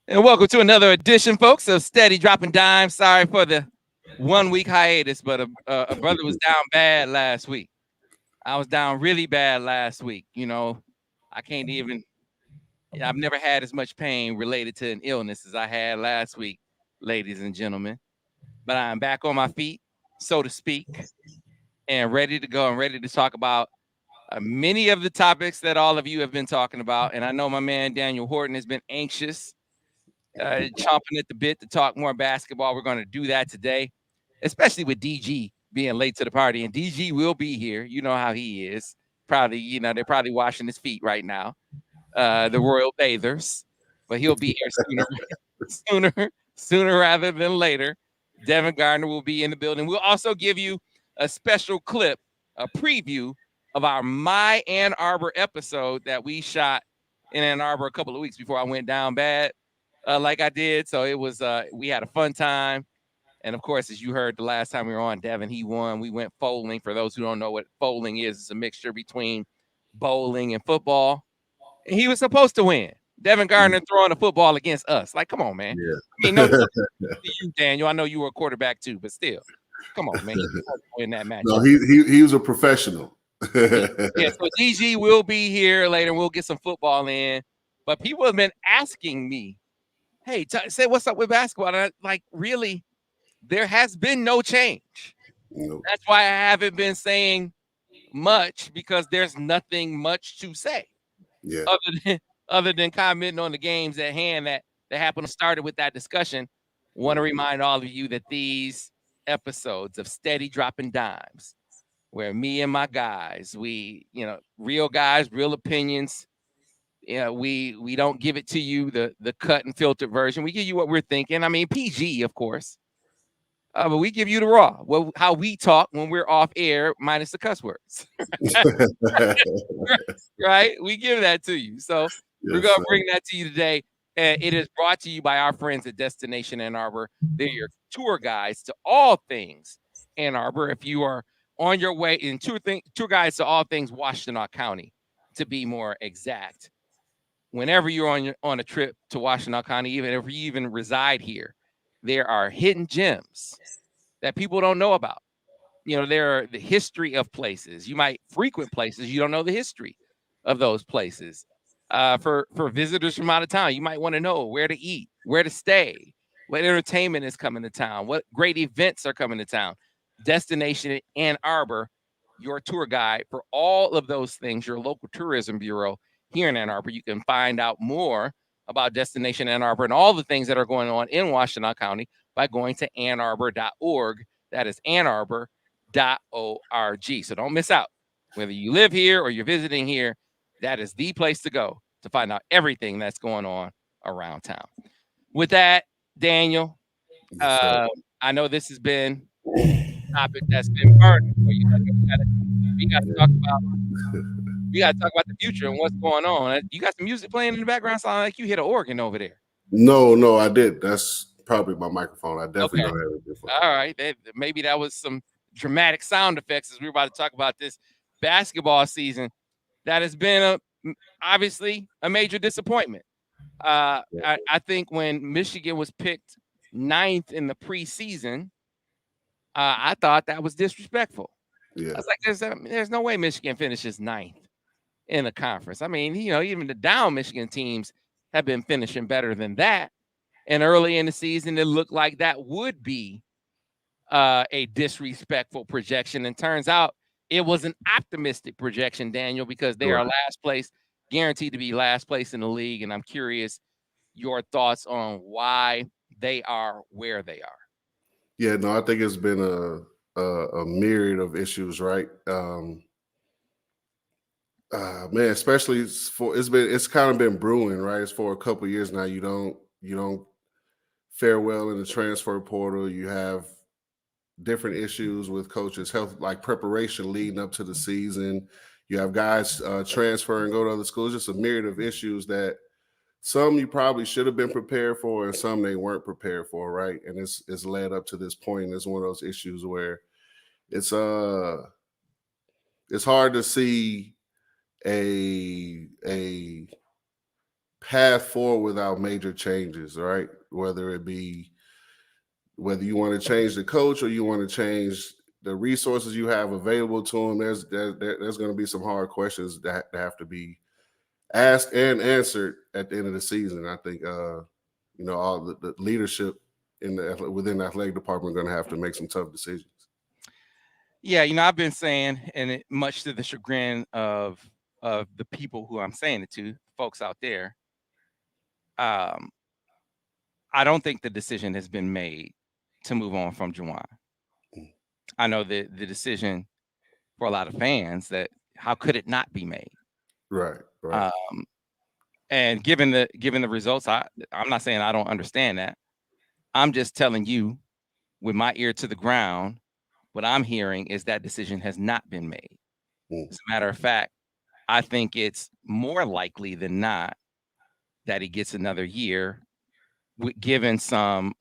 And welcome to another edition, folks, of Steady Dropping Dimes. Sorry for the 1 week hiatus, but a brother was down bad last week. I was down really bad last week. I can't even, I've never had as much pain related to an illness as I had last week, ladies and gentlemen. But I'm back on my feet, so to speak, and ready to go and ready to talk about many of the topics that all of you have been talking about. And I know my man Daniel Horton has been anxious chomping at the bit to talk more basketball. We're going to do that today, especially with DG being late to the party. And DG will be here. You know how he is. Probably, they're probably washing his feet right now, the Royal Bathers. But he'll be here sooner rather than later. Devin Gardner will be in the building. We'll also give you a special clip, a preview of our My Ann Arbor episode that we shot in Ann Arbor a couple of weeks before I went down bad like I did. So it was we had a fun time. And of course, as you heard the last time we were on, Devin, he won. We went bowling. For those who don't know what bowling is, it's a mixture between bowling and football. And he was supposed to win. Devin Gardner throwing a football against us. Like, come on, man. I mean, no to you, Daniel. I know you were a quarterback too, but still, come on, man. He's supposed to win that match. No, he was a professional. Yeah, so DG will be here later. We'll get some football in. But people have been asking me, hey, say what's up with basketball. And really, there has been no change. Nope. That's why I haven't been saying much, because there's nothing much to say. Yeah. Other than commenting on the games at hand that happened to start with that discussion. Want to remind all of you that these episodes of Steady Dropping Dimes, where me and my guys, we, real guys, real opinions. We don't give it to you the cut and filtered version. We give you what we're thinking. I mean, PG, of course. But we give you the raw, how we talk when we're off air, minus the cuss words. Right? We give that to you. So we're going to bring that to you today. And it is brought to you by our friends at Destination Ann Arbor. They're your tour guides to all things Ann Arbor. If you are on your way in tour guides to all things Washtenaw County, to be more exact. Whenever you're on a trip to Washtenaw County, even if you even reside here, there are hidden gems that people don't know about. There are the history of places. You might frequent places, you don't know the history of those places. For visitors from out of town, you might want to know where to eat, where to stay, what entertainment is coming to town, what great events are coming to town. Destination Ann Arbor, your tour guide for all of those things, your local tourism bureau here in Ann Arbor. You can find out more about Destination Ann Arbor and all the things that are going on in Washtenaw County by going to annarbor.org. That is annarbor.org. So don't miss out. Whether you live here or you're visiting here, that is the place to go to find out everything that's going on around town. With that, Daniel, I know this has been a topic that's been burning for you. We got to talk about the future and what's going on. You got some music playing in the background, sound like you hit an organ over there. No, I did. That's probably my microphone. I definitely don't have it before. All right, maybe that was some dramatic sound effects as we were about to talk about this basketball season that has been obviously a major disappointment. I think when Michigan was picked 9th in the preseason, I thought that was disrespectful. Yeah. I was like, there's no way Michigan finishes 9th in the conference. I mean, even the down Michigan teams have been finishing better than that. And early in the season, it looked like that would be a disrespectful projection. And turns out it was an optimistic projection, Daniel, because they are last place, guaranteed to be last place in the league. And I'm curious your thoughts on why they are where they are. Yeah, no, I think it's been a myriad of issues, right? Man, especially it's kind of been brewing, right? It's for a couple of years now. You don't fare well in the transfer portal. You have different issues with coaches' health, like preparation leading up to the season. You have guys transfer and go to other schools. Just a myriad of issues that some you probably should have been prepared for, and some they weren't prepared for, right? And it's led up to this point. It's one of those issues where it's hard to see a path forward without major changes, right? Whether you want to change the coach or you want to change the resources you have available to them, there's going to be some hard questions that have to be asked and answered at the end of the season. I think all the leadership within the athletic department are going to have to make some tough decisions. Yeah, I've been saying, and much to the chagrin of the people who I'm saying it to, folks out there, I don't think the decision has been made to move on from Juwan. I know the decision for a lot of fans that how could it not be made? Right. And given the results, I'm not saying I don't understand that. I'm just telling you, with my ear to the ground, what I'm hearing is that decision has not been made. As a matter of fact, I think it's more likely than not that he gets another year, given some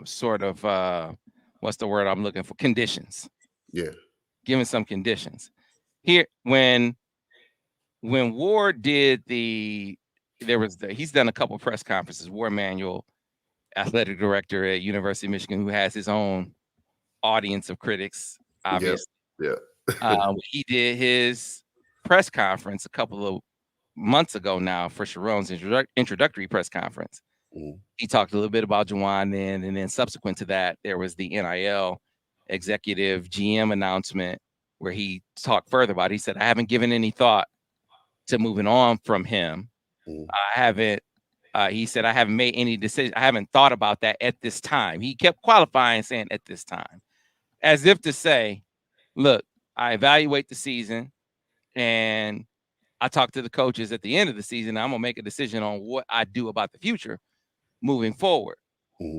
sort of what's the word I'm looking for? Conditions. Yeah. Given some conditions. Here, when Ward did he's done a couple press conferences. Ward Manuel, athletic director at University of Michigan, who has his own audience of critics, obviously. Yeah. He did his press conference a couple of months ago now for Sharon's introductory press conference. He talked a little bit about Juwan then, and then subsequent to that, there was the NIL executive GM announcement where he talked further about it. He said, I haven't given any thought to moving on from him. He said, I haven't made any decision. I haven't thought about that at this time. He kept qualifying, saying at this time, as if to say, look, I evaluate the season and I talk to the coaches at the end of the season. I'm going to make a decision on what I do about the future moving forward.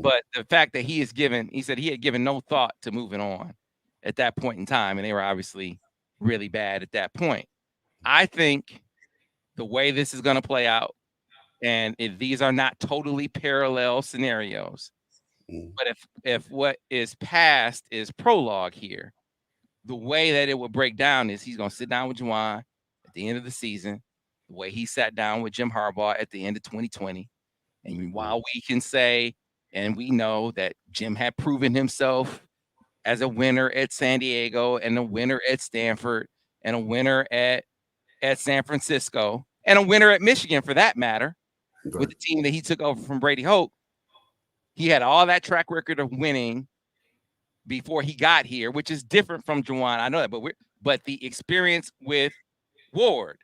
But the fact that he said he had given no thought to moving on at that point in time, and they were obviously really bad at that point. I think the way this is going to play out, and these are not totally parallel scenarios, but if what is past is prologue here, the way that it will break down is he's going to sit down with Juwan at the end of the season, the way he sat down with Jim Harbaugh at the end of 2020. And while we can say, and we know that Jim had proven himself as a winner at San Diego and a winner at Stanford and a winner at San Francisco and a winner at Michigan for that matter, with the team that he took over from Brady Hoke, he had all that track record of winning before he got here, which is different from Juwan. I know that, but the experience with Ward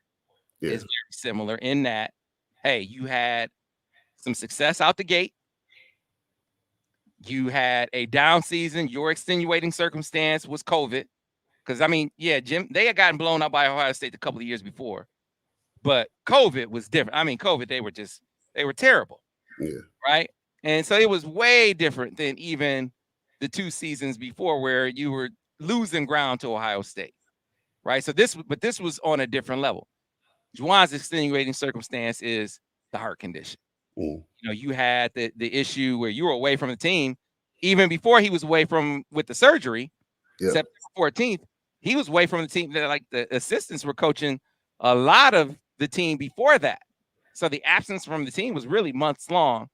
is very similar in that, hey, you had some success out the gate. You had a down season. Your extenuating circumstance was COVID. Because, Jim, they had gotten blown up by Ohio State a couple of years before. But COVID was different. COVID, they were terrible. Yeah. Right? And so it was way different than even the 2 seasons before where you were losing ground to Ohio State. Right? So this was on a different level. Juwan's extenuating circumstance is the heart condition. You had the issue where you were away from the team even before he was away with the surgery. September 14th, he was away from the team. Like the assistants were coaching a lot of the team before that. So the absence from the team was really months long.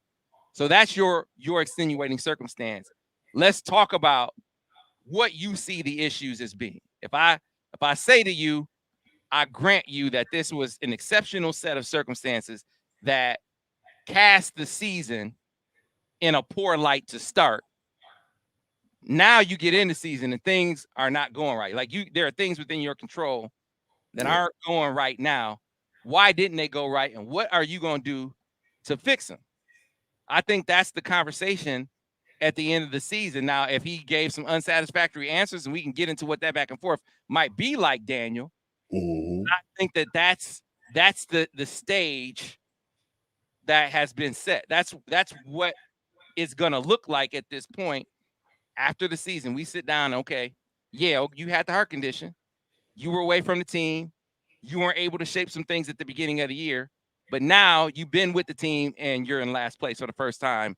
So that's your extenuating circumstance. Let's talk about what you see the issues as being. If I say to you, I grant you that this was an exceptional set of circumstances that cast the season in a poor light to start. Now you get in the season and things are not going right. Like there are things within your control that aren't going right now. Why didn't they go right? And what are you going to do to fix them? I think that's the conversation at the end of the season. Now, if he gave some unsatisfactory answers, and we can get into what that back and forth might be like, Daniel, I think that's the stage that has been set. That's what it's going to look like at this point after the season. We sit down, okay, you had the heart condition. You were away from the team. You weren't able to shape some things at the beginning of the year. But now you've been with the team and you're in last place for the first time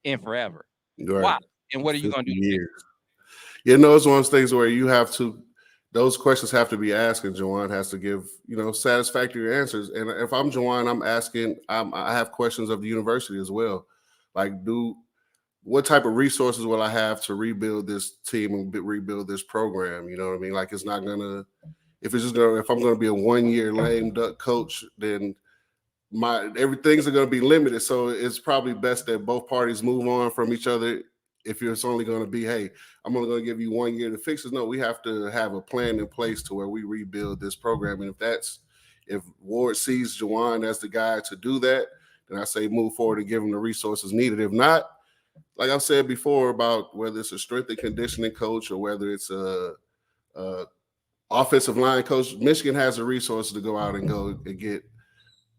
in forever. Right. Wow. And what are you going to do? Years. It's one of those things where you have to those questions have to be asked, and Juwan has to give, satisfactory answers. And if I'm Juwan, I'm asking, I have questions of the university as well. Like, what type of resources will I have to rebuild this team and rebuild this program? You know what I mean? Like, it's not gonna, if I'm gonna be a 1 year lame duck coach, then everything's going to be limited. So it's probably best that both parties move on from each other. If it's only going to be, hey, I'm only going to give you 1 year to fix it. No, we have to have a plan in place to where we rebuild this program. And if Ward sees Juwan as the guy to do that, then I say move forward and give him the resources needed. If not, like I've said before about whether it's a strength and conditioning coach or whether it's a offensive line coach, Michigan has the resources to go out and go and get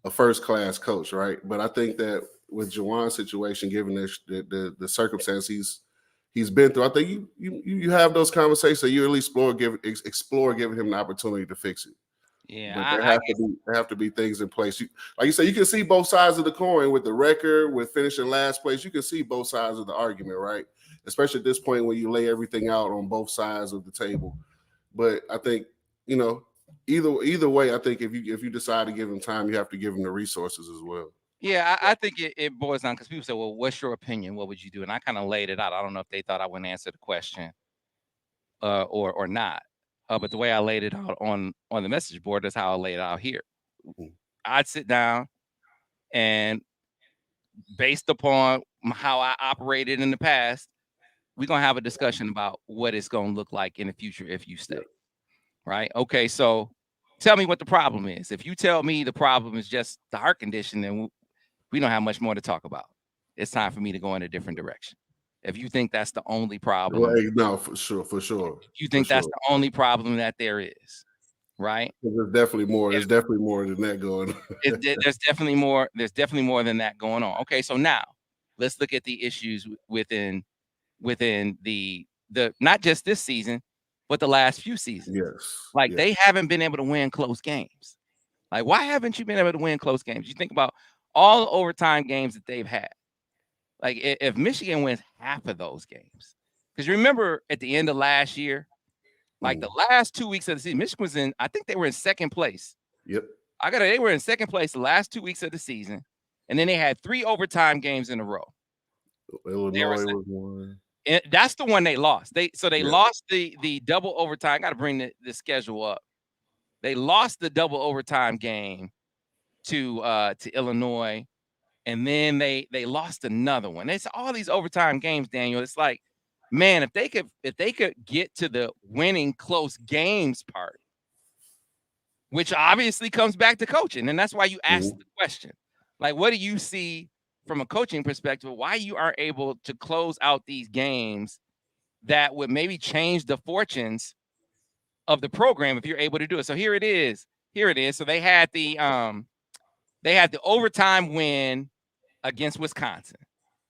a first-class coach, right? But I think that with Juwan's situation, given the circumstance he's been through, I think you have those conversations. So you at least explore giving him the opportunity to fix it. Yeah, but there have to be things in place. Like you say, you can see both sides of the coin with the record, with finishing last place. You can see both sides of the argument, right? Especially at this point when you lay everything out on both sides of the table. But I think either way, I think if you decide to give him time, you have to give him the resources as well. Yeah, I think it boils down because people say, well, what's your opinion? What would you do? And I kind of laid it out. I don't know if they thought I wouldn't answer the question or not. But the way I laid it out on the message board is how I laid it out here. Mm-hmm. I'd sit down and based upon how I operated in the past, we're going to have a discussion about what it's going to look like in the future if you stay. Right? Okay, so tell me what the problem is. If you tell me the problem is just the heart condition, then we don't have much more to talk about. It's time for me to go in a different direction. If you think that's the only problem. Well, no, for sure. You think that's the only problem that there is, right? There's definitely more. There's definitely more than that going on. There's definitely more. There's definitely more than that going on. Okay, so now let's look at the issues within the not just this season, but the last few seasons. Yes. They haven't been able to win close games. Like, why haven't you been able to win close games? You think about all the overtime games that they've had. Like, if Michigan wins half of those games, because remember at the end of last year, like the last 2 weeks of the season, Michigan was I think they were in second place. Yep. They were in second place the last 2 weeks of the season, and then they had 3 overtime games in a row. Illinois was one. And that's the one they lost. They lost the double overtime. I got to bring the schedule up. They lost the double overtime game to Illinois, and then they lost another one. It's all these overtime games, Daniel. It's like, man, if they could get to the winning close games part, which obviously comes back to coaching, and that's why you asked the question. Like, what do you see from a coaching perspective, why you are able to close out these games that would maybe change the fortunes of the program if you're able to do it? So here it is. So they had the overtime win against Wisconsin.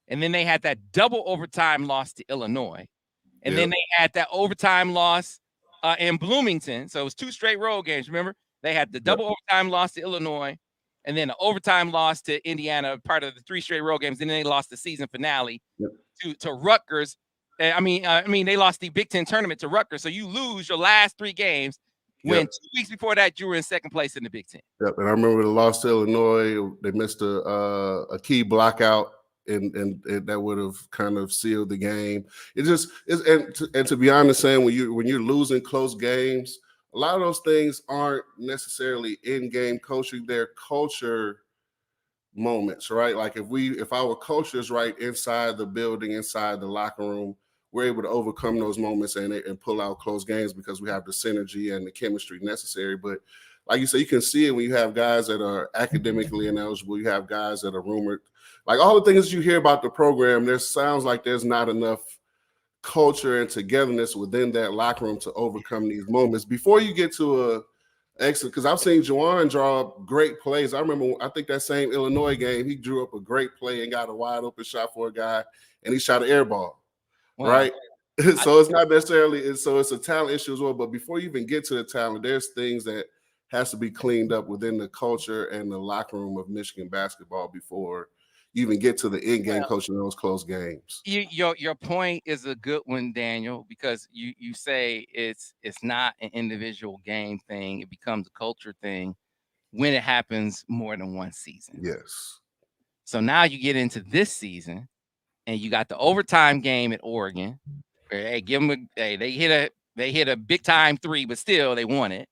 And then they had that double overtime loss to Illinois. And then they had that overtime loss in Bloomington. So it was 2 straight road games. Remember, they had the double overtime loss to Illinois, and then the overtime loss to Indiana, part of the 3 straight road games. And then they lost the season finale to Rutgers. I mean, they lost the Big Ten tournament to Rutgers. So you lose your last 3 games when 2 weeks before that you were in second place in the Big Ten. Yep, and I remember the loss to Illinois. They missed a key block out, and that would have kind of sealed the game. And to be honest, Sam, when you're losing close games, a lot of those things aren't necessarily in-game coaching. They're culture moments, right? Like if our culture is right inside the building, inside the locker room, we're able to overcome those moments and pull out close games because we have the synergy and the chemistry necessary. But like you said, you can see it when you have guys that are academically ineligible. You have guys that are rumored. Like all the things you hear about the program, there sounds like there's not enough culture and togetherness within that locker room to overcome these moments before you get to a exit. Because I've seen Juwan draw up great plays. I think that same Illinois game, he drew up a great play and got a wide open shot for a guy, and he shot an air ball, right? So it's not necessarily, it's a talent issue as well. But before you even get to the talent, there's things that has to be cleaned up within the culture and the locker room of Michigan basketball before even get to the end game Well, coaching those close games. your point is a good one, Daniel, because you say it's not an individual game thing; it becomes a culture thing when it happens more than one season. Yes. So now you get into this season, and you got the overtime game at Oregon, where hey, give them they hit a big time three, but still they won it.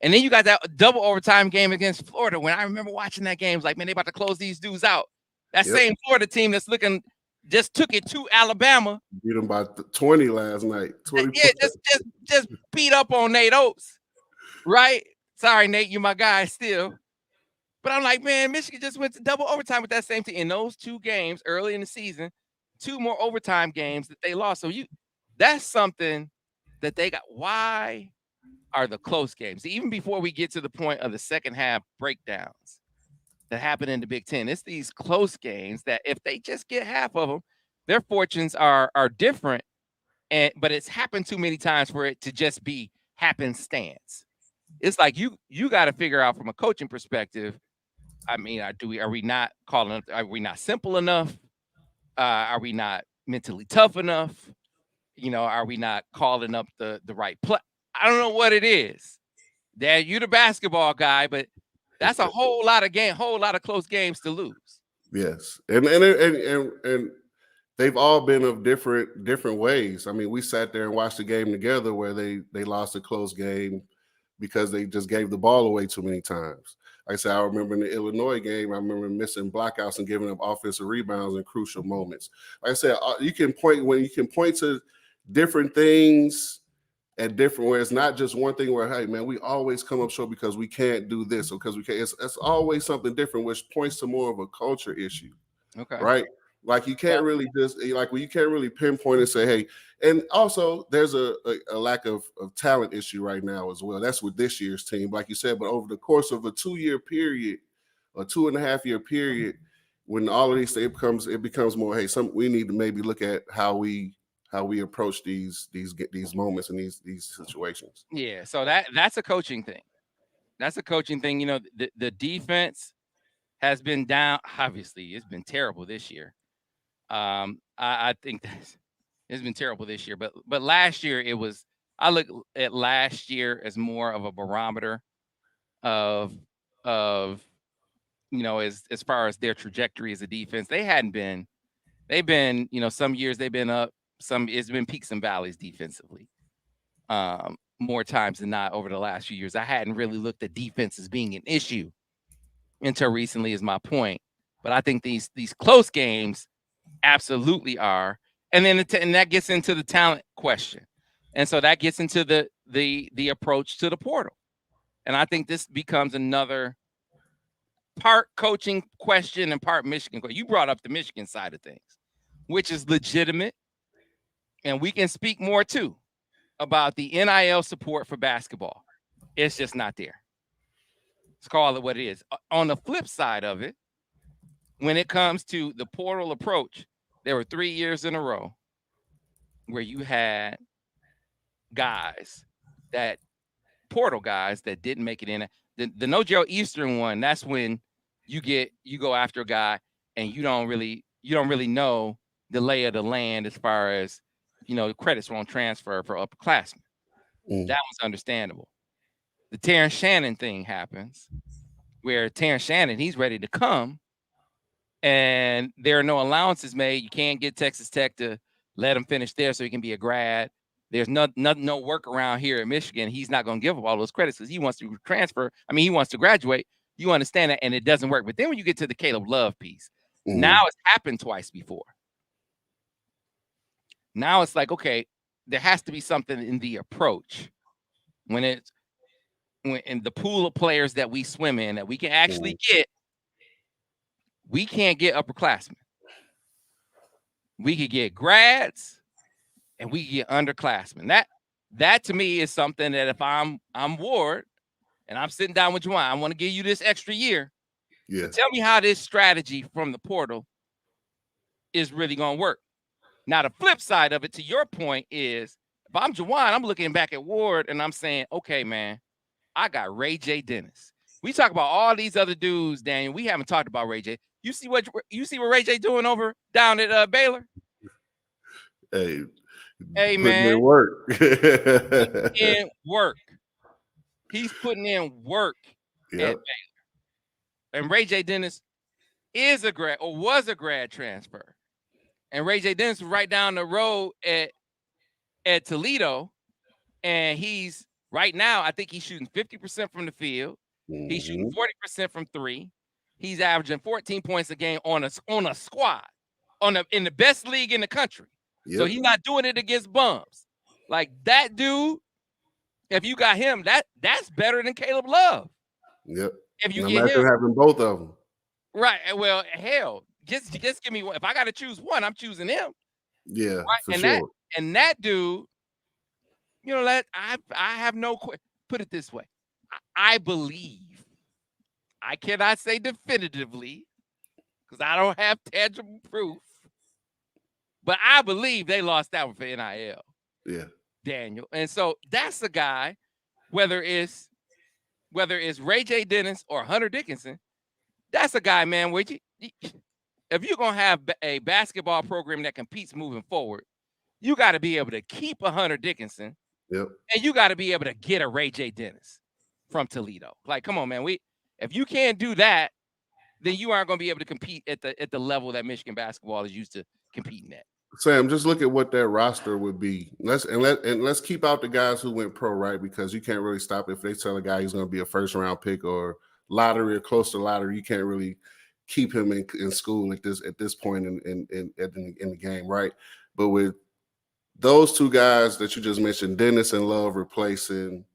And then you got that double overtime game against Florida. When I remember watching that game, it was like, man, they about to close these dudes out. That Yep. same Florida team that's looking just took it to Alabama. Beat them by 20 last night. 20 Yeah, just beat up on Nate Oates, right? Sorry, Nate, you my guy still. But I'm like, man, Michigan just went to double overtime with that same team in those two games early in the season. Two more overtime games that they lost. So that's something that they got. Why are the close games, even before we get to the point of the second half breakdowns that happen in the Big Ten? It's these close games that if they just get half of them, their fortunes are different. But it's happened too many times for it to just be happenstance. It's like you got to figure out from a coaching perspective. I mean, are we not calling? Are we not simple enough? Are we not mentally tough enough? Are we not calling up the right play? I don't know what it is. Dad, you the basketball guy, but that's a whole lot of close games to lose. Yes, and they've all been of different ways. I mean, we sat there and watched the game together where they lost a close game because they just gave the ball away too many times. Like I said, I remember in the Illinois game, I remember missing blockouts and giving up offensive rebounds in crucial moments. Like I said, you can point to different things at different where it's not just one thing where, hey man, we always come up short because we can't do this or because we can't. It's always something different, which points to more of a culture issue. Okay. Right. Like you can't really you can't really pinpoint and say, hey, and also there's a lack of talent issue right now as well. That's with this year's team, like you said, but over the course of a 2-year period, a 2.5-year period, when all of these things it becomes more, hey, we need to maybe look at how we approach these moments and these situations. Yeah, so that's a coaching thing. That's a coaching thing. The defense has been down. Obviously, it's been terrible this year. I think it's been terrible this year, but last year it was. I look at last year as more of a barometer of as far as their trajectory as a defense. They've been some years they've been up, some it's been peaks and valleys defensively. More times than not over the last few years. I hadn't really looked at defense as being an issue until recently, is my point. But I think these close games absolutely are. And then and that gets into the talent question. And so that gets into the approach to the portal. And I think this becomes another part coaching question and part Michigan question. You brought up the Michigan side of things, which is legitimate. And we can speak more too about the NIL support for basketball. It's just not there. Let's call it what it is. On the flip side of it, when it comes to the portal approach, there were 3 years in a row where you had portal guys that didn't make it in. The No Joe Eastern one, that's when you go after a guy and you don't really know the lay of the land as far as the credits won't transfer for upperclassmen. That was understandable. The Terrence Shannon thing happens where Terrence Shannon, he's ready to come and there are no allowances made. You can't get Texas Tech to let him finish there so he can be a grad. There's no work around here at Michigan. He's not going to give up all those credits because he wants to transfer. I mean, he wants to graduate. You understand that, and it doesn't work. But then when you get to the Caleb Love piece, now it's happened twice before. Now it's like, okay, there has to be something in the approach when in the pool of players that we swim in that we can actually get. We can't get upperclassmen. We could get grads and we could get underclassmen. That to me is something that if I'm Ward and I'm sitting down with Juwan, I want to give you this extra year. Yeah. Tell me how this strategy from the portal is really going to work. Now, the flip side of it, to your point, is if I'm Juwan, I'm looking back at Ward and I'm saying, okay, man, I got Ray J. Dennis. We talk about all these other dudes, Daniel. We haven't talked about Ray J. You see what Ray J doing over down at Baylor? Hey, Hey putting in man, work. in work. He's putting in work at Yep. Baylor. And Ray J Dennis is a grad or was a grad transfer. And Ray J Dennis was right down the road at Toledo. And he's right now, I think he's shooting 50% from the field. He's shooting 40% from three. He's averaging 14 points a game on a squad in the best league in the country. Yep. So he's not doing it against bums. Like that dude, if you got him, that's better than Caleb Love. Yep. If you and get him, having both of them. right? Well, hell, just give me one. If I got to choose one, I'm choosing him. Yeah, right? for sure. That dude, you know, I have no question. Put it this way, I believe. I cannot say definitively because I don't have tangible proof, but I believe they lost that one for NIL. Yeah, Daniel, and so that's the guy. Whether it's Ray J Dennis or Hunter Dickinson, that's a guy, man. Where if you're gonna have a basketball program that competes moving forward, you got to be able to keep a Hunter Dickinson. Yep. And you got to be able to get a Ray J Dennis from Toledo. Like, come on, man. If you can't do that, then you aren't going to be able to compete at the level that Michigan basketball is used to competing at. Sam, just look at what that roster would be. Let's keep out the guys who went pro, right? Because you can't really stop if they tell a guy he's going to be a first round pick or lottery or close to lottery. You can't really keep him in school at this point in the game, right? But with those two guys that you just mentioned, Dennis and Love replacing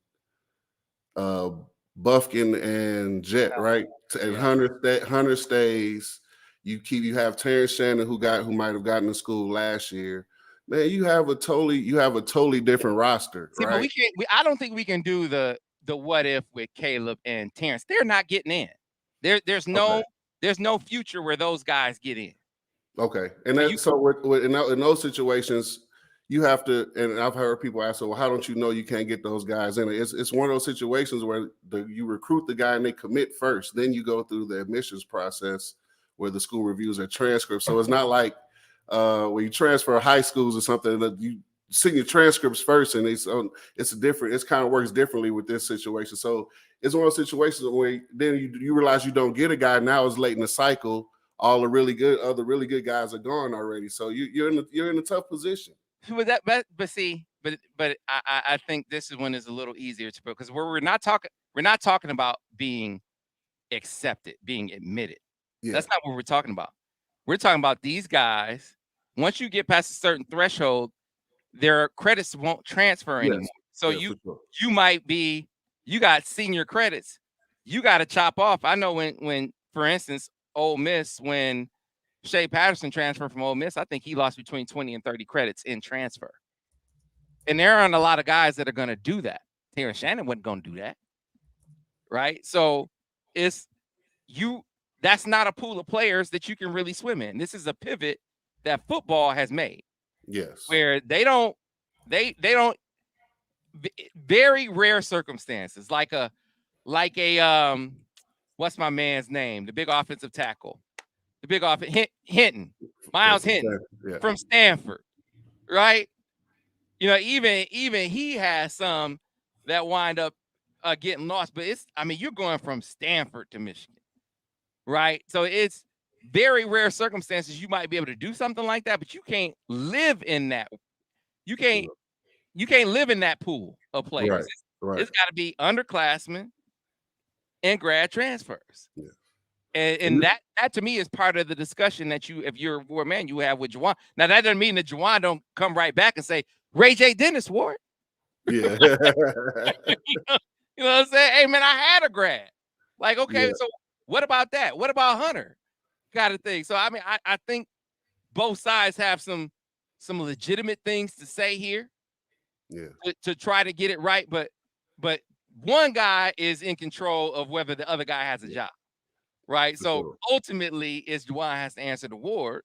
Bufkin and Jet, right? And Hunter stays. You have Terrence Shannon who might have gotten to school last year. Man, you have a totally different roster. See, right? But we can't. I don't think we can do the what if with Caleb and Terrence. They're not getting in. There's no future where those guys get in. Okay, and in those situations, you have to. And I've heard people ask, "Well, how don't you know you can't get those guys in?" It's one of those situations where you recruit the guy and they commit first, then you go through the admissions process where the school reviews their transcripts. So it's not like when you transfer high schools or something that you send your transcripts first, and it's different. It's kind of works differently with this situation. So it's one of those situations where then you realize you don't get a guy. Now it's late in the cycle. All the really good guys are gone already. So you're in a tough position. But I think this is when it's a little easier to put because we're not talking about being accepted, being admitted. Yeah. That's not what we're talking about. We're talking about these guys. Once you get past a certain threshold, their credits won't transfer anymore. So you got senior credits. You got to chop off. I know when for instance, Ole Miss, when Shea Patterson transferred from Ole Miss, I think he lost between 20 and 30 credits in transfer. And there aren't a lot of guys that are going to do that. Terrence Shannon wasn't going to do that. Right? So that's not a pool of players that you can really swim in. This is a pivot that football has made. Yes. Where they don't very rare circumstances like a what's my man's name? The big offensive tackle. The big Hinton. Miles Hinton from Stanford. Right? You know, even he has some that wind up getting lost, but you're going from Stanford to Michigan. Right. So it's very rare circumstances you might be able to do something like that, but you can't live in that. You can't live in that pool of players. Right. It's got to be underclassmen and grad transfers. Yeah. And that to me is part of the discussion that if you're a man, you have with Juwan. Now that doesn't mean that Juwan don't come right back and say Ray J Dennis Ward. Yeah. You know what I'm saying? Hey man, I had a grad. Like, okay, so what about that? What about Hunter? Got to think. So I think both sides have some legitimate things to say here. Yeah. To try to get it right, but one guy is in control of whether the other guy has a job. Right. So ultimately, is Juwan has to answer the award.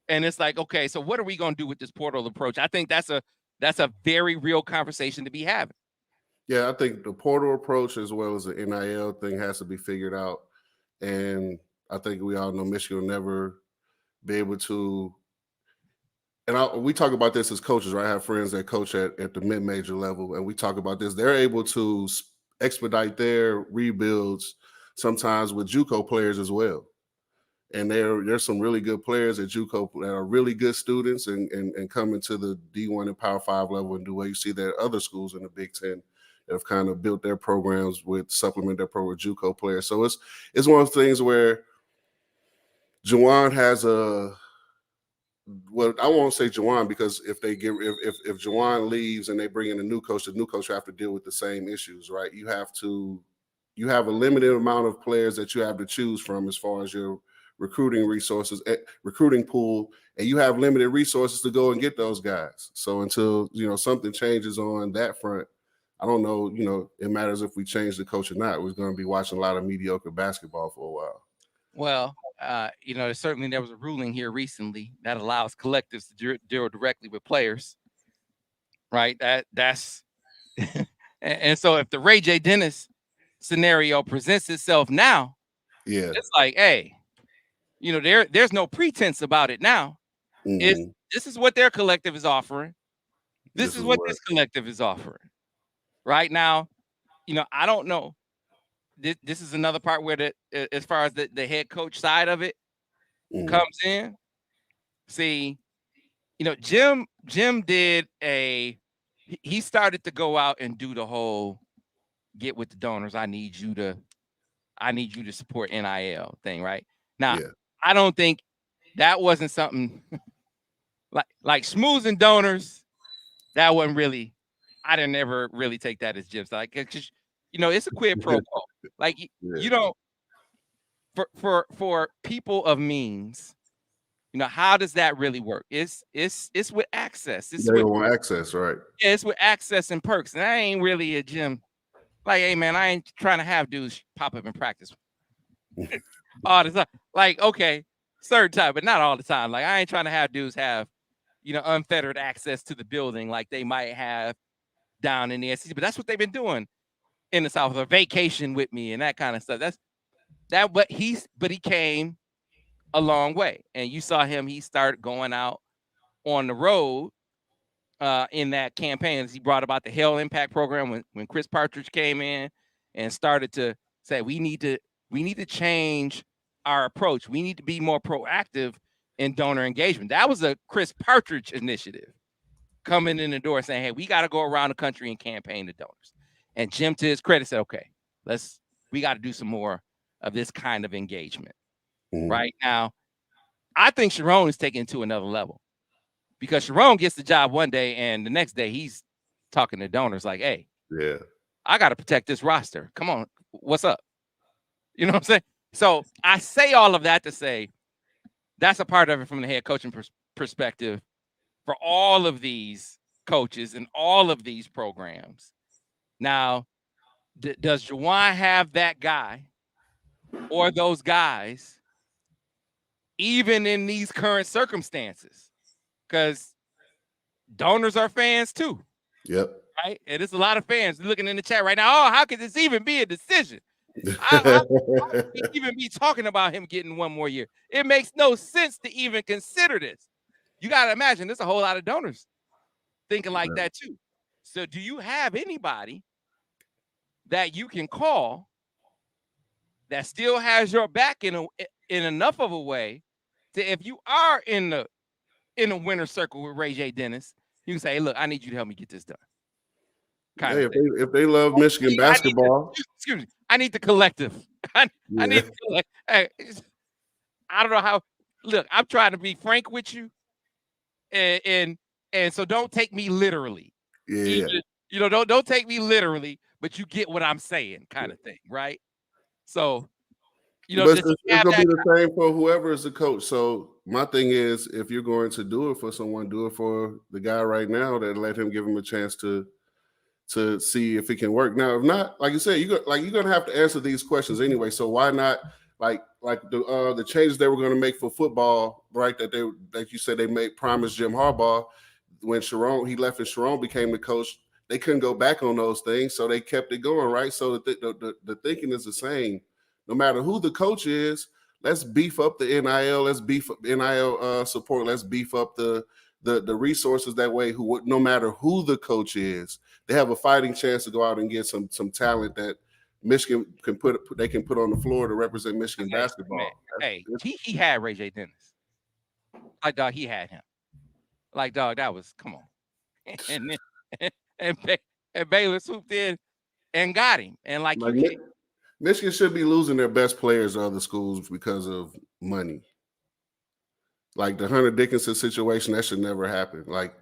And it's like, okay, so what are we going to do with this portal approach? I think that's a very real conversation to be having. Yeah, I think the portal approach as well as the NIL thing has to be figured out. And I think we all know Michigan will never be able to. And we talk about this as coaches, right? I have friends that coach at the mid-major level, and we talk about this. They're able to expedite their rebuilds sometimes with JUCO players as well. And there's some really good players at JUCO that are really good students and come into the D1 and Power 5 level and do well. You see that other schools in the Big Ten that have kind of built their programs with supplement their program with JUCO players. So it's one of those things where Juwan has well, I won't say Juwan because if Juwan leaves and they bring in a new coach, the new coach have to deal with the same issues, right? You have a limited amount of players that you have to choose from as far as your recruiting resources, recruiting pool, and you have limited resources to go and get those guys. So until something changes on that front, I don't know. It matters if we change the coach or not. We're going to be watching a lot of mediocre basketball for a while. Well, certainly there was a ruling here recently that allows collectives to deal directly with players, right? That's and so if the Ray J. Dennis scenario presents itself now, yeah, it's like, hey, there's no pretense about it now. mm-hmm. This is what their collective is offering. This is what this collective is offering. Right now, I don't know. This is another part where as far as the head coach side of it comes in. See, Jim did he started to go out and do the whole get with the donors. I need you to support NIL thing, right? Now, I don't think that wasn't something like schmoozing donors. That wasn't really. I didn't ever really take that as Jim's like, because it's a quid pro quo. Like you don't for people of means. How does that really work? It's with access. It's they want access, right? Yeah, it's with access and perks. And I ain't really a gym. Like, hey man, I ain't trying to have dudes pop up in practice all the time. Like, okay, certain time, but not all the time. Like, I ain't trying to have dudes have, unfettered access to the building like they might have down in the SEC. But that's what they've been doing in the South, or vacation with me and that kind of stuff. But he came a long way. And you saw him, he started going out on the road in that campaign. He brought about the Hell Impact program when Chris Partridge came in and started to say, we need to change our approach. We need to be more proactive in donor engagement. That was a Chris Partridge initiative coming in the door saying, hey, we got to go around the country and campaign to donors. And Jim, to his credit, said, okay, we got to do some more of this kind of engagement. Right now, I think Sharon is taking it to another level because Sharon gets the job one day and the next day he's talking to donors like, hey, I got to protect this roster. Come on, what's up? You know what I'm saying? So I say all of that to say that's a part of it from the head coaching perspective for all of these coaches and all of these programs. Now, does Juwan have that guy or those guys even in these current circumstances? Because donors are fans too. Yep. Right? And there's a lot of fans looking in the chat right now. Oh, how could this even be a decision? How could we even be talking about him getting one more year? It makes no sense to even consider this. You got to imagine there's a whole lot of donors thinking like that too. So do you have anybody that you can call that still has your back in enough of a way to, if you are in the winner's circle with Ray J. Dennis, you can say, hey, look, I need you to help me get this done. If they love Michigan basketball, I need the collective. I need the collective. I don't know how. Look, I'm trying to be frank with you, and so don't take me literally. Don't take me literally, but you get what I'm saying, kind of thing, right? So, but it's gonna be the same for whoever is the coach. So my thing is, if you're going to do it for someone, do it for the guy right now. That let him give him a chance to see if it can work. Now, if not, like you said, you're gonna have to answer these questions anyway. So why not like the changes they were going to make for football, right? That you said they promised Jim Harbaugh when he left and Sharon became the coach. They couldn't go back on those things, so they kept it going, right? So the thinking is the same. No matter who the coach is, let's beef up the NIL. Let's beef up NIL support. Let's beef up the resources that way. No matter who the coach is, they have a fighting chance to go out and get some talent that Michigan can put on the floor to represent Michigan basketball. Man, he had Ray J. Dennis. Like, dog, he had him. Like, dog, that was, come on. And then, and Baylor swooped in and got him. And like Michigan should be losing their best players to other schools because of money. Like the Hunter Dickinson situation, that should never happen. Like,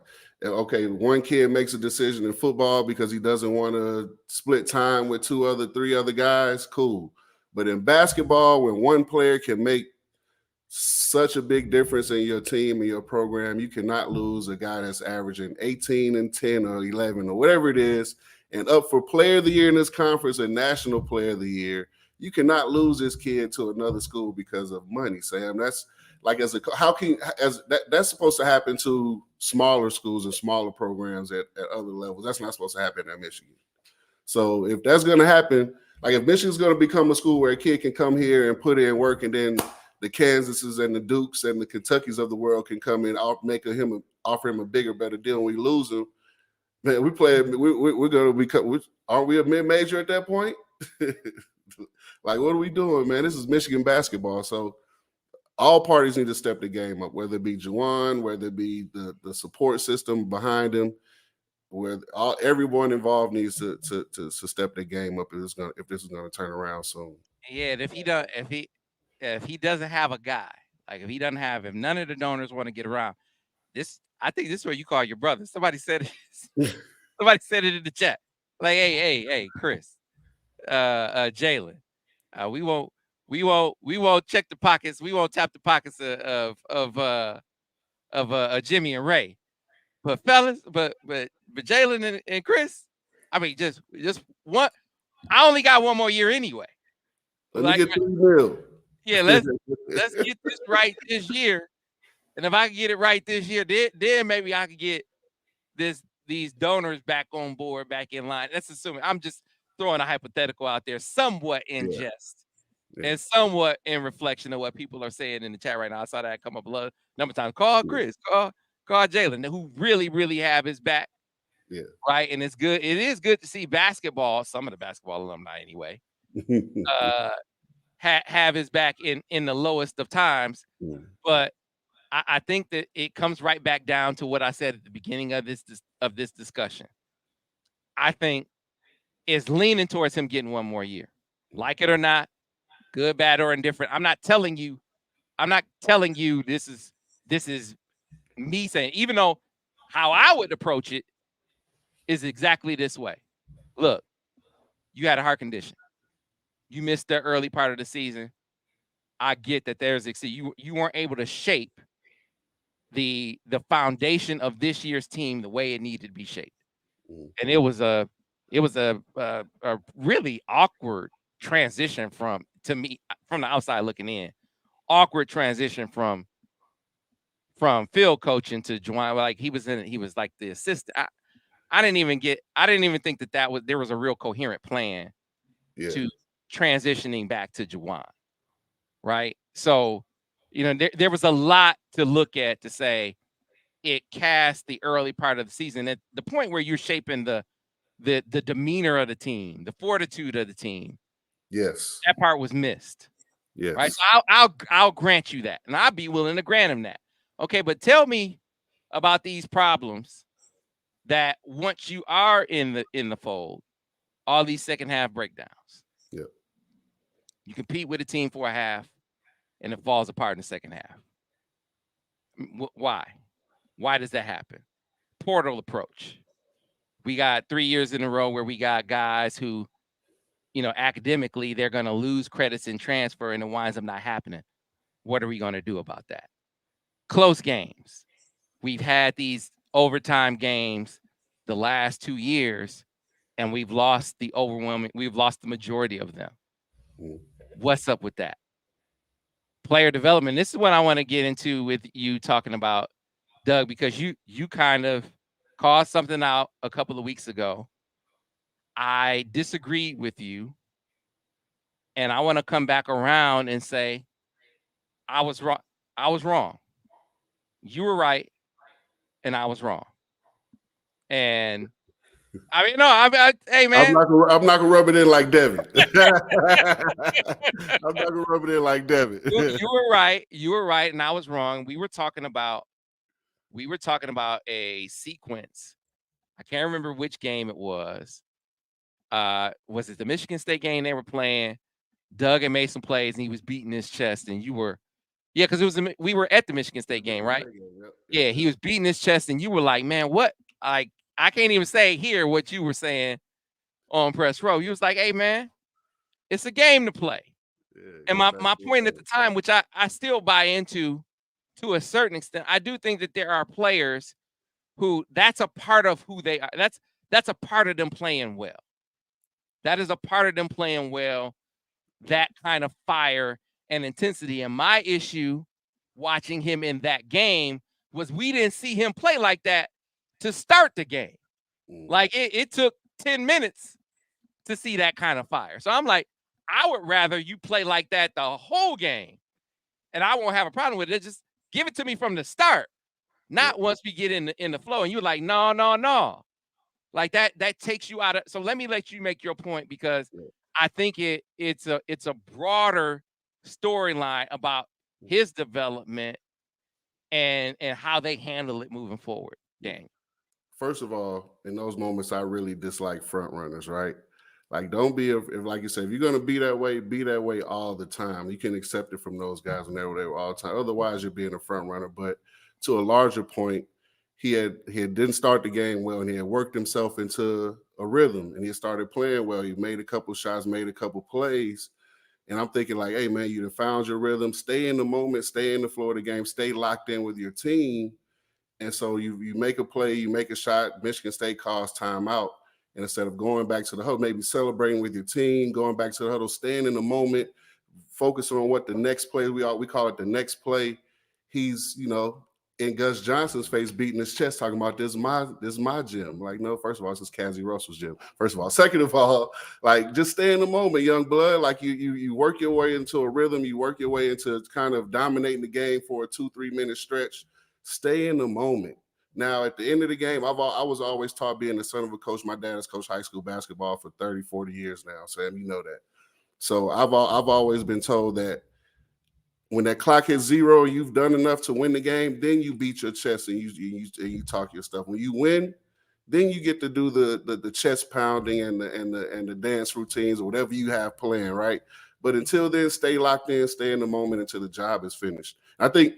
okay, one kid makes a decision in football because he doesn't want to split time with three other guys, cool. But in basketball, when one player can make such a big difference in your team and your program, you cannot lose a guy that's averaging 18 and 10 or 11 or whatever it is, and up for player of the year in this conference and national player of the year. You cannot lose this kid to another school because of money, Sam. That's like that's supposed to happen to smaller schools and smaller programs at other levels. That's not supposed to happen at Michigan. So if that's going to happen, like if Michigan's going to become a school where a kid can come here and put in work, and then the Kansases and the Dukes and the Kentuckys of the world can come in, offer him a bigger, better deal, and we lose him, man, we're going to become. Aren't we a mid-major at that point? Like, what are we doing, man? This is Michigan basketball, so all parties need to step the game up, whether it be Juwan, whether it be the support system behind him, where everyone involved needs to step the game up if this is going to turn around soon. Yeah, if he doesn't have a guy, like if none of the donors want to get around this, I think this is what you call your brother. Somebody said it. Somebody said it in the chat. Like, hey, Chris, Jalen, we won't check the pockets. We won't tap the pockets of Jimmy and Ray. But fellas, but Jalen and Chris, I mean, just one. I only got one more year anyway. Let me get $3 million. Yeah, let's get this right this year. And if I can get it right this year, then maybe I can get these donors back on board, back in line. That's assuming. I'm just throwing a hypothetical out there, somewhat in jest. Yeah. And somewhat in reflection of what people are saying in the chat right now. I saw that come up a number of times. Call Chris, call Jalen, who really, really have his back. Yeah. Right. And it's good. It is good to see basketball, some of the basketball alumni anyway, have his back in the lowest of times. Yeah. But I think that it comes right back down to what I said at the beginning of this discussion. I think it's leaning towards him getting one more year. Like it or not, good, bad, or indifferent. I'm not telling you this is me saying, even though how I would approach it is exactly this way. Look, you had a heart condition. You missed the early part of the season. I get that you weren't able to shape the foundation of this year's team the way it needed to be shaped. And it was a really awkward transition to me from the outside looking in. Awkward transition from field coaching to Juwan. Like he was like the assistant. I didn't even think that there was a real coherent plan to transitioning back to Juwan. Right. So, there was a lot to look at to say it cast the early part of the season at the point where you're shaping the demeanor of the team, the fortitude of the team. Yes. That part was missed. Yes. Right. So I'll grant you that. And I'll be willing to grant him that. Okay. But tell me about these problems that once you are in the fold, all these second half breakdowns. Yep. You compete with a team for a half and it falls apart in the second half. Why? Why does that happen? Portal approach. We got 3 years in a row where we got guys who, academically, they're going to lose credits in transfer and it winds up not happening. What are we going to do about that? Close games. We've had these overtime games the last 2 years, and we've lost the majority of them. What's up with that? Player development. This is what I want to get into with you talking about, Doug, because you kind of called something out a couple of weeks ago. I disagreed with you, and I want to come back around and say I was wrong. I was wrong. You were right, and I was wrong. And I mean, no, hey man, I'm not gonna rub it in like Devin. I'm not gonna rub it in like Devin. you were right. You were right, and I was wrong. We were talking about a sequence. I can't remember which game it was. Was it the Michigan State game they were playing? Doug had made some plays and he was beating his chest, and you were, yeah, because we were at the Michigan State game, right? Yeah, he was beating his chest, and you were like, man, what? Like, I can't even say here what you were saying on press row. You was like, hey man, it's a game to play. And my point at the time, which I still buy into to a certain extent, I do think that there are players who that's a part of who they are. That's a part of them playing well. That is a part of them playing well, that kind of fire and intensity. And my issue watching him in that game was we didn't see him play like that to start the game. Like it took 10 minutes to see that kind of fire. So I'm like, I would rather you play like that the whole game, and I won't have a problem with it. Just give it to me from the start, not once we get in the flow. And you're like, no. Like that takes you out of. So let me let you make your point, because I think it's a broader storyline about his development and how they handle it moving forward. Dang. First of all, in those moments, I really dislike front runners, right? Like, don't be, if like you said, if you're going to be that way all the time. You can accept it from those guys whenever they were all the time. Otherwise, you're being a front runner. But to a larger point, he didn't start the game well, and he had worked himself into a rhythm, and he started playing well. He made a couple shots, made a couple plays. And I'm thinking like, hey, man, you found your rhythm. Stay in the moment, stay in the flow of the game, stay locked in with your team. And so you make a play, you make a shot, Michigan State calls timeout. And instead of going back to the huddle, maybe celebrating with your team, going back to the huddle, staying in the moment, focusing on what the next play, we call it the next play. He's, in Gus Johnson's face, beating his chest, talking about this is my gym. Like, no, first of all, this is Cassie Russell's gym. First of all. Second of all, like, just stay in the moment, young blood. Like, you work your way into a rhythm, you work your way into kind of dominating the game for a 2-3 minute stretch. Stay in the moment. Now, at the end of the game, I was always taught, being the son of a coach. My dad has coached high school basketball for 30, 40 years now, Sam, you know that. So I've always been told that when that clock hits 0, you've done enough to win the game, then you beat your chest and you talk your stuff. When you win, then you get to do the chest pounding and the dance routines or whatever you have playing, right? But until then, stay locked in, stay in the moment until the job is finished. I think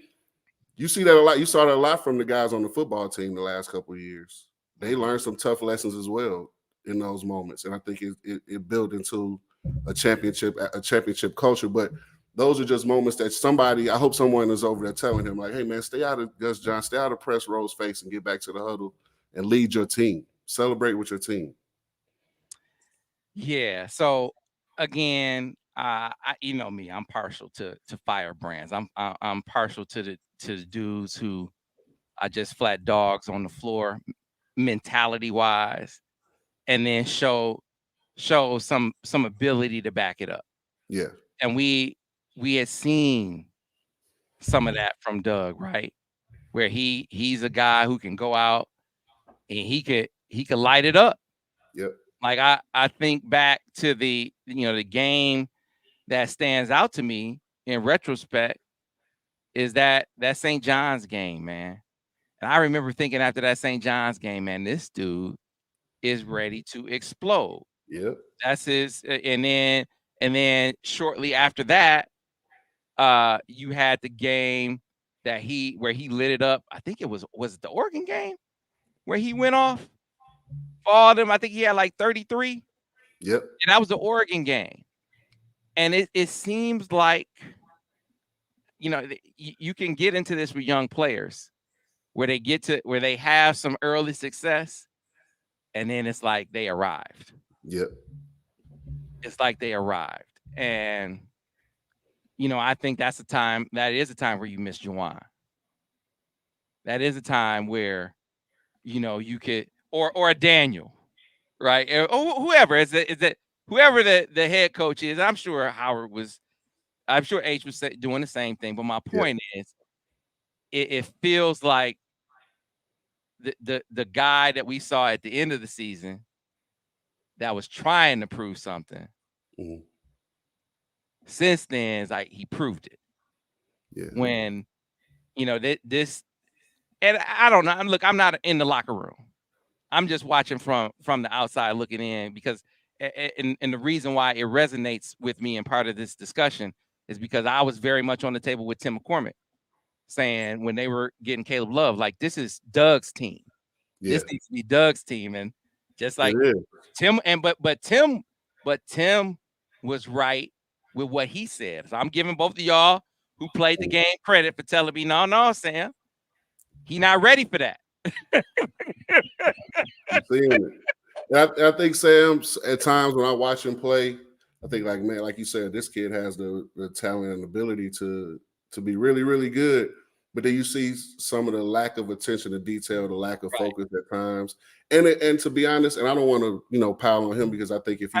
you see that a lot. You saw that a lot from the guys on the football team the last couple of years. They learned some tough lessons as well in those moments, and I think it built into a championship culture. But those are just moments that I hope someone is over there telling him, like, hey, man, stay out of Gus John, stay out of Press Rowe's face and get back to the huddle and lead your team. Celebrate with your team. Yeah. So again, you know me, I'm partial to firebrands. I'm partial to the dudes who are just flat dogs on the floor, mentality wise, and then show some ability to back it up. Yeah. And we had seen some of that from Doug, right? Where he's a guy who can go out and he could light it up. Yep. Like I think back to the game that stands out to me in retrospect is that St. John's game, man. And I remember thinking after that St. John's game, man, this dude is ready to explode. Yep. That's his. And then shortly after that, you had the game where he lit it up. I think it was it the Oregon game where he went off. All them, I think he had like 33. Yep. And that was the Oregon game. And it seems like, you can get into this with young players where they have some early success, and then it's like they arrived. Yep. It's like they arrived. And, I think that is a time where you miss Juwan. That is a time where, you could, or a Daniel, right? Or whoever is it whoever the head coach is. I'm sure Howard was I'm sure H was doing the same thing. But my point is, it feels like the guy that we saw at the end of the season that was trying to prove something. Mm-hmm. Since then, it's like he proved it. Yeah. When this, and I don't know. I'm not in the locker room. I'm just watching from the outside looking in, because and the reason why it resonates with me and part of this discussion is because I was very much on the table with Tim McCormick saying when they were getting Caleb Love, like, this is Doug's team. Yeah. This needs to be Doug's team. And just like Tim, but Tim was right with what he said. So I'm giving both of y'all who played the game credit for telling me, no, Sam, he not ready for that. I'm seeing it. I think Sam's, at times when I watch him play, I think, like, man, like you said, this kid has the talent and ability to be really, really good. But then you see some of the lack of attention to detail, the lack of focus at times. And to be honest, and I don't want to, pile on him, because I think if he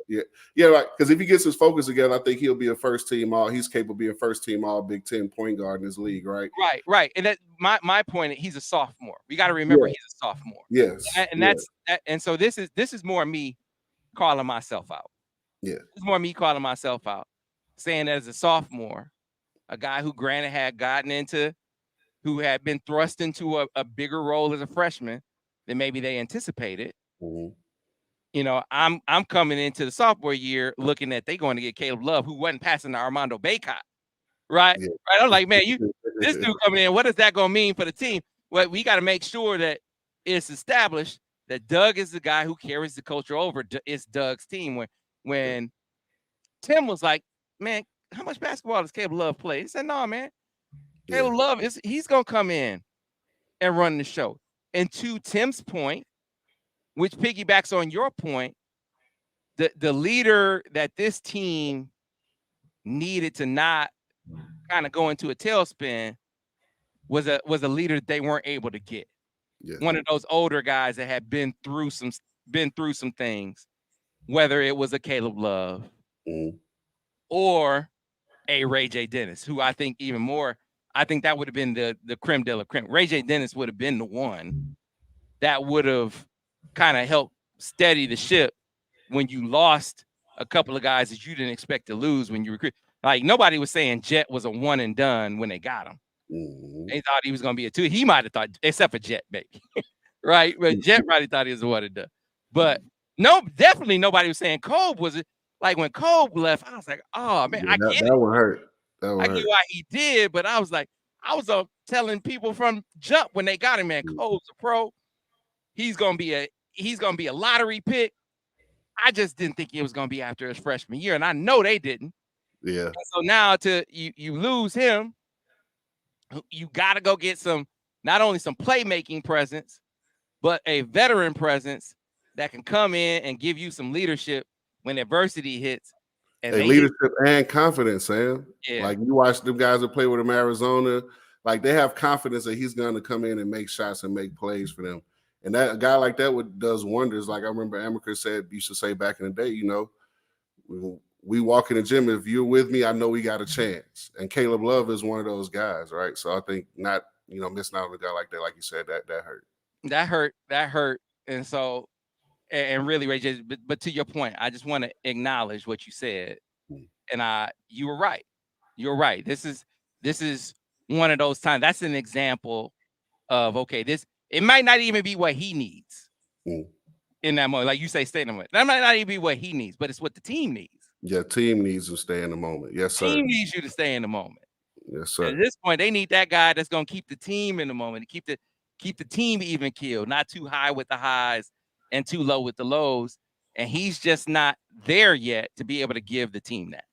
because if he gets his focus together, I think he'll be a first team all. He's capable of being a first team all Big Ten point guard in this league, right? Right. And that my point, he's a sophomore. We got to remember he's a sophomore. Yes. And that's that. And so this is more me calling myself out. Yeah. It's more me calling myself out, saying that as a sophomore, a guy who granted who had been thrust into a bigger role as a freshman than maybe they anticipated. Mm-hmm. I'm coming into the sophomore year looking at they going to get Caleb Love, who wasn't passing to Armando Bacot. Right. Yeah. Right. I'm like, man, this dude coming in, what is that going to mean for the team? Well, we got to make sure that it's established that Doug is the guy who carries the culture over. It's Doug's team. When Tim was like, man, how much basketball does Caleb Love play? He said, no, man. Caleb Love he's gonna come in and run the show. And to Tim's point, which piggybacks on your point, the leader that this team needed to not kind of go into a tailspin was a leader that they weren't able to get. Yeah. One of those older guys that had been through some things, whether it was a Caleb Love or a Ray J. Dennis, who I think even more. I think that would have been the creme de la creme. Ray J. Dennis would have been the one that would have kind of helped steady the ship when you lost a couple of guys that you didn't expect to lose when you recruit. Like, nobody was saying Jet was a one and done when they got him. They thought he was going to be a two. He might have thought, except for Jet, maybe. Right? But Jet probably thought he was a one and done. But no, definitely nobody was saying Kobe was it. Like, when Kobe left, I was like, oh, man, I get it. That one hurt. I get why he did, but I was like, I was telling people from jump when they got him, man, Cole's a pro. He's gonna be a lottery pick. I just didn't think it was gonna be after his freshman year, and I know they didn't. Yeah. And so now you lose him, you got to go get not only some playmaking presence, but a veteran presence that can come in and give you some leadership when adversity hits. And leadership and confidence, Sam. Yeah. Like, you watch them guys that play with him in Arizona, like, they have confidence that he's going to come in and make shots and make plays for them. And that a guy like that does wonders. Like, I remember Amaker used to say back in the day, we walk in the gym, if you're with me, I know we got a chance. And Caleb Love is one of those guys, right? So I think not, missing out on a guy like that, like you said, that hurt. That hurt. And so, and really, Ray J, but to your point, I just want to acknowledge what you said. And you were right. You're right. This is one of those times. That's an example of, okay, it might not even be what he needs in that moment. Like you say, stay in the moment. That might not even be what he needs, but it's what the team needs. Yeah, team needs to stay in the moment. Yes, sir. Team needs you to stay in the moment. Yes, sir. At this point, they need that guy that's going to keep the team in the moment, keep the team even keeled, not too high with the highs and too low with the lows. And he's just not there yet to be able to give the team that.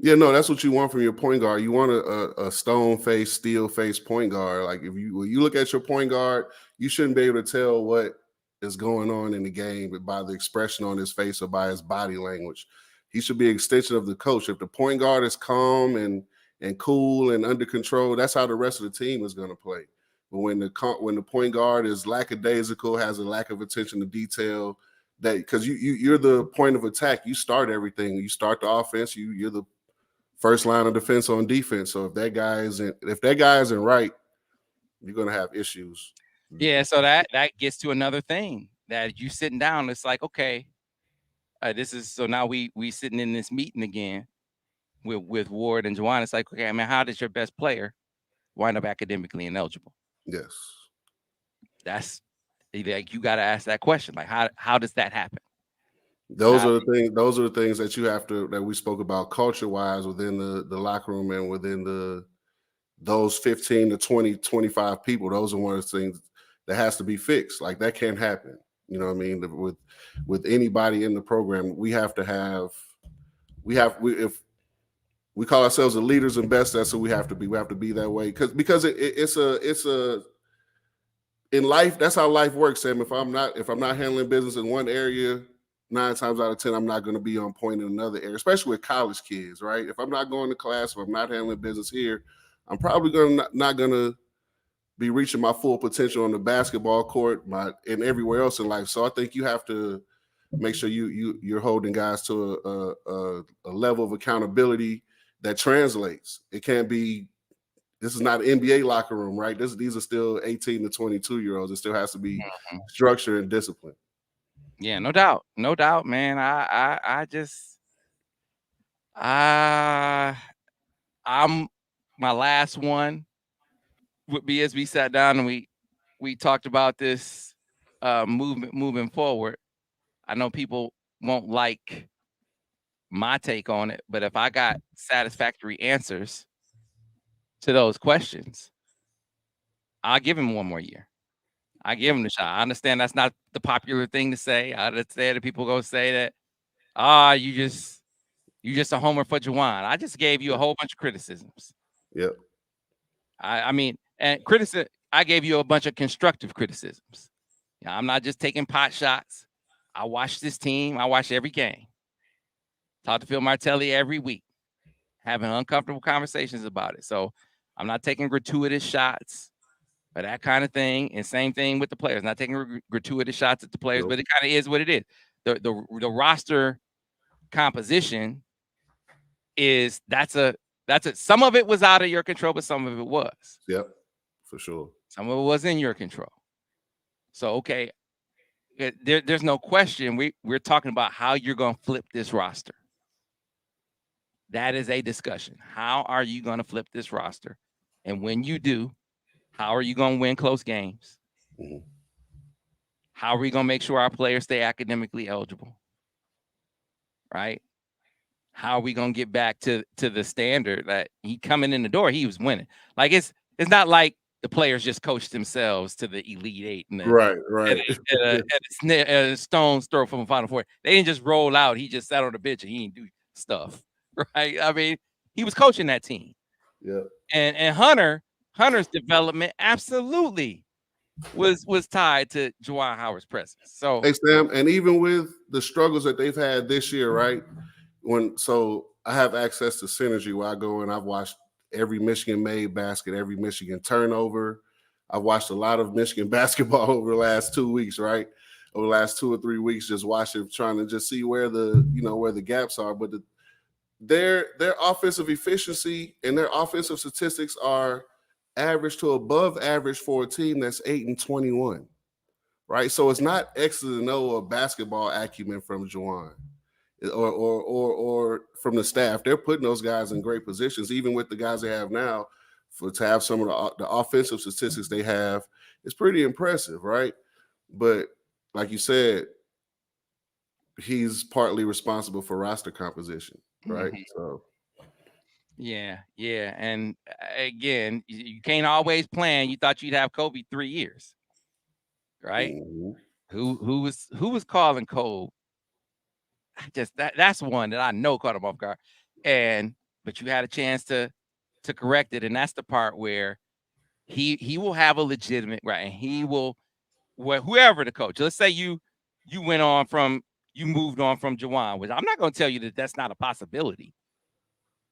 Yeah, no, that's what you want from your point guard. You want a stone-faced, steel-faced point guard. Like, when you look at your point guard, you shouldn't be able to tell what is going on in the game by the expression on his face or by his body language. He should be an extension of the coach. If the point guard is calm and cool and under control, that's how the rest of the team is going to play. But when the point guard is lackadaisical, has a lack of attention to detail, because you're the point of attack. You start everything. You start the offense. You're the first line of defense on defense. So if that guy isn't right, you're gonna have issues. Yeah, so that gets to another thing that you sitting down. It's like, okay, this is so now we sitting in this meeting again with Ward and Juwan. It's like, okay, I mean, how does your best player wind up academically ineligible? Yes, That's like you got to ask that question. Like, how does that happen? those are the things. Those are the things that you have to that we spoke about culture wise within the locker room and within those 15 to 20, 25 people. Those are one of the things that has to be fixed. Like that can't happen. You know what I mean? With anybody in the program, if we call ourselves the leaders and best, that's who we have to be. We have to be that way because it's a in life. That's how life works, Sam. If I'm not handling business in one area, 9 times out of 10, I'm not going to be on point in another area, especially with college kids, right? If I'm not going to class, if I'm not handling business here, I'm probably not going to be reaching my full potential on the basketball court, and everywhere else in life. So I think you have to make sure you're holding guys to a level of accountability that translates. It can't be. This is not an NBA locker room, right? These are still 18 to 22-year-olds. It still has to be structure and discipline. Yeah, no doubt, man. I'm my last one would be as we sat down and we talked about this movement moving forward. I know people won't like my take on it, but if I got satisfactory answers to those questions, I'll give him one more year. I give him the shot. I understand that's not the popular thing to say. I understand that people go say that, you just a homer for Juwan. I just gave you a whole bunch of criticisms. Yep. I mean, and I gave you a bunch of constructive criticisms. Yeah, I'm not just taking pot shots. I watch this team. I watch every game. Talk to Phil Martelli every week, having uncomfortable conversations about it. So I'm not taking gratuitous shots or that kind of thing. And same thing with the players. Not taking gratuitous shots at the players, but it kind of is what it is. The roster composition is that's a some of it was out of your control, but some of it was. Yep, for sure. Some of it was in your control. So okay, there's no question. We're talking about how you're going to flip this roster. That is a discussion. How are you going to flip this roster? And when you do, how are you going to win close games? Mm-hmm. How are we going to make sure our players stay academically eligible? Right? How are we going to get back to the standard that he coming in the door, he was winning? Like it's not like the players just coached themselves to the Elite Eight and right. At a stone's throw from the Final Four. They didn't just roll out. He just sat on the bench and he didn't do stuff. Right? I mean, he was coaching that team. Yeah. And Hunter's development absolutely was tied to Juwan Howard's presence. So hey Sam, and even with the struggles that they've had this year, right? So I have access to Synergy where I go and I've watched every Michigan made basket, every Michigan turnover. I've watched a lot of Michigan basketball over the last 2 weeks, right? Over the last 2 or 3 weeks, just watching, trying to just see where the gaps are. But their offensive efficiency and their offensive statistics are average to above average for a team that's 8-21, right? So it's not X's and O of basketball acumen from Juwan or from the staff. They're putting those guys in great positions, even with the guys they have now. To have some of the offensive statistics they have, it's pretty impressive, right? But like you said, he's partly responsible for roster composition, right? Mm-hmm. So yeah. And again, you can't always plan. You thought you'd have Kobe 3 years, right? Mm-hmm. Who was calling Kobe? Just that's one that I know caught him off guard. But you had a chance to correct it, and that's the part where he will have a legitimate right, and he will whoever the coach. Let's say you moved on from Juwan, which I'm not going to tell you that that's not a possibility.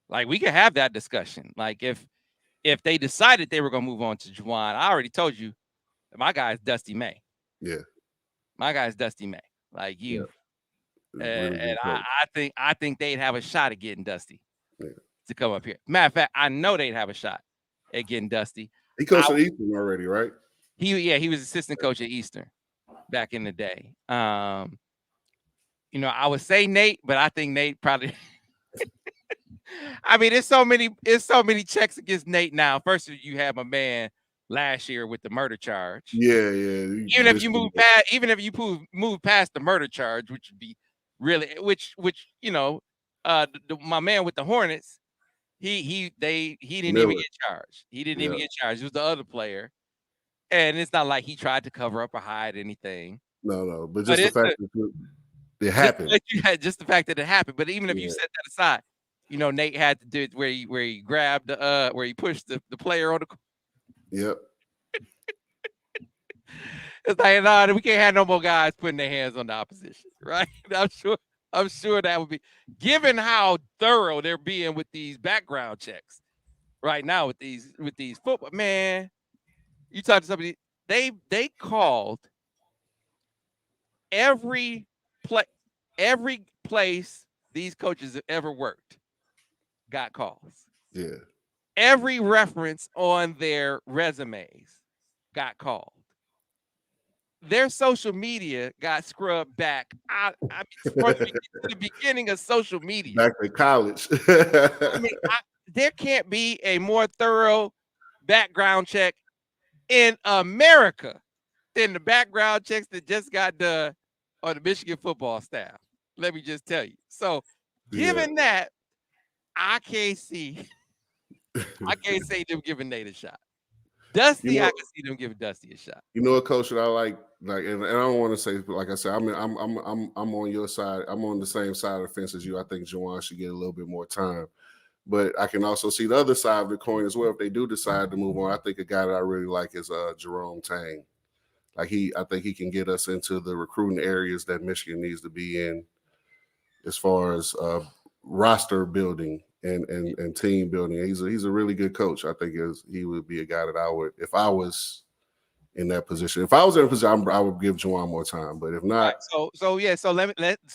Like we could have that discussion. Like if they decided they were going to move on to Juwan, I already told you my guy is Dusty May. Yeah, my guy is Dusty May. Like you, and I think they'd have a shot at getting Dusty. Yeah. to come up here. Matter of fact, I know they'd have a shot at getting Dusty. He coached at Eastern already, right? He was assistant coach at Eastern back in the day. I would say Nate, but I think Nate probably. I mean, it's so many checks against Nate now. First, you have a man last year with the murder charge. Yeah. Even if you move past the murder charge, which would be really, my man with the Hornets, he didn't even get charged. He didn't even get charged. It was the other player, and it's not like he tried to cover up or hide anything. No, but just the fact that it happened. Just the fact that it happened. But even if you set that aside, Nate had to do it where he grabbed where he pushed the player on the. Yep. It's like, no, we can't have no more guys putting their hands on the opposition, right? I'm sure that would be, given how thorough they're being with these background checks right now with these football. Man, you talk to somebody, they called every place these coaches have ever worked got calls. Yeah. Every reference on their resumes got called. Their social media got scrubbed back. I mean, from the beginning of social media. Back to college. I mean, there can't be a more thorough background check in America than the background checks that just got done on the Michigan football staff. Let me just tell you. So, given that, I can't see them giving Nate a shot. Dusty, I can see them giving Dusty a shot. You know a coach that I like, and I don't want to say, like I said, I'm on your side. I'm on the same side of the fence as you. I think Juwan should get a little bit more time, but I can also see the other side of the coin as well. If they do decide to move on, I think a guy that I really like is Jerome Tang. I think he can get us into the recruiting areas that Michigan needs to be in, as far as roster building and team building. He's a really good coach. I think he would be a guy that I would, if I was in that position. If I was in a position, I would give Juwan more time. But if not, right. So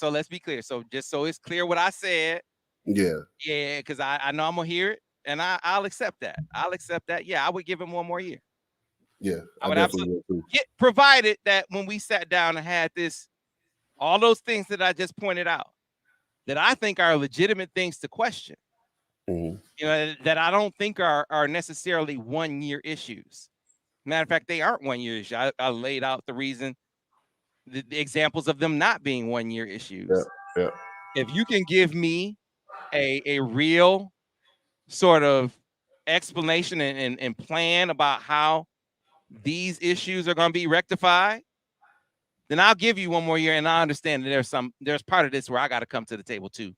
let's be clear. So just so it's clear what I said. Yeah, because I know I'm gonna hear it, and I'll accept that. Yeah, I would give him one more year. Yeah, I would absolutely provided that when we sat down and had all those things that I just pointed out, that I think are legitimate things to question. Mm-hmm. That I don't think are necessarily 1 year issues. Matter of fact, they aren't 1 year issues. I laid out the reason, the examples of them not being 1 year issues. Yeah. If you can give me a real sort of explanation and plan about how these issues are going to be rectified, then I'll give you 1 more year. And I understand that there's part of this where I got to come to the table too,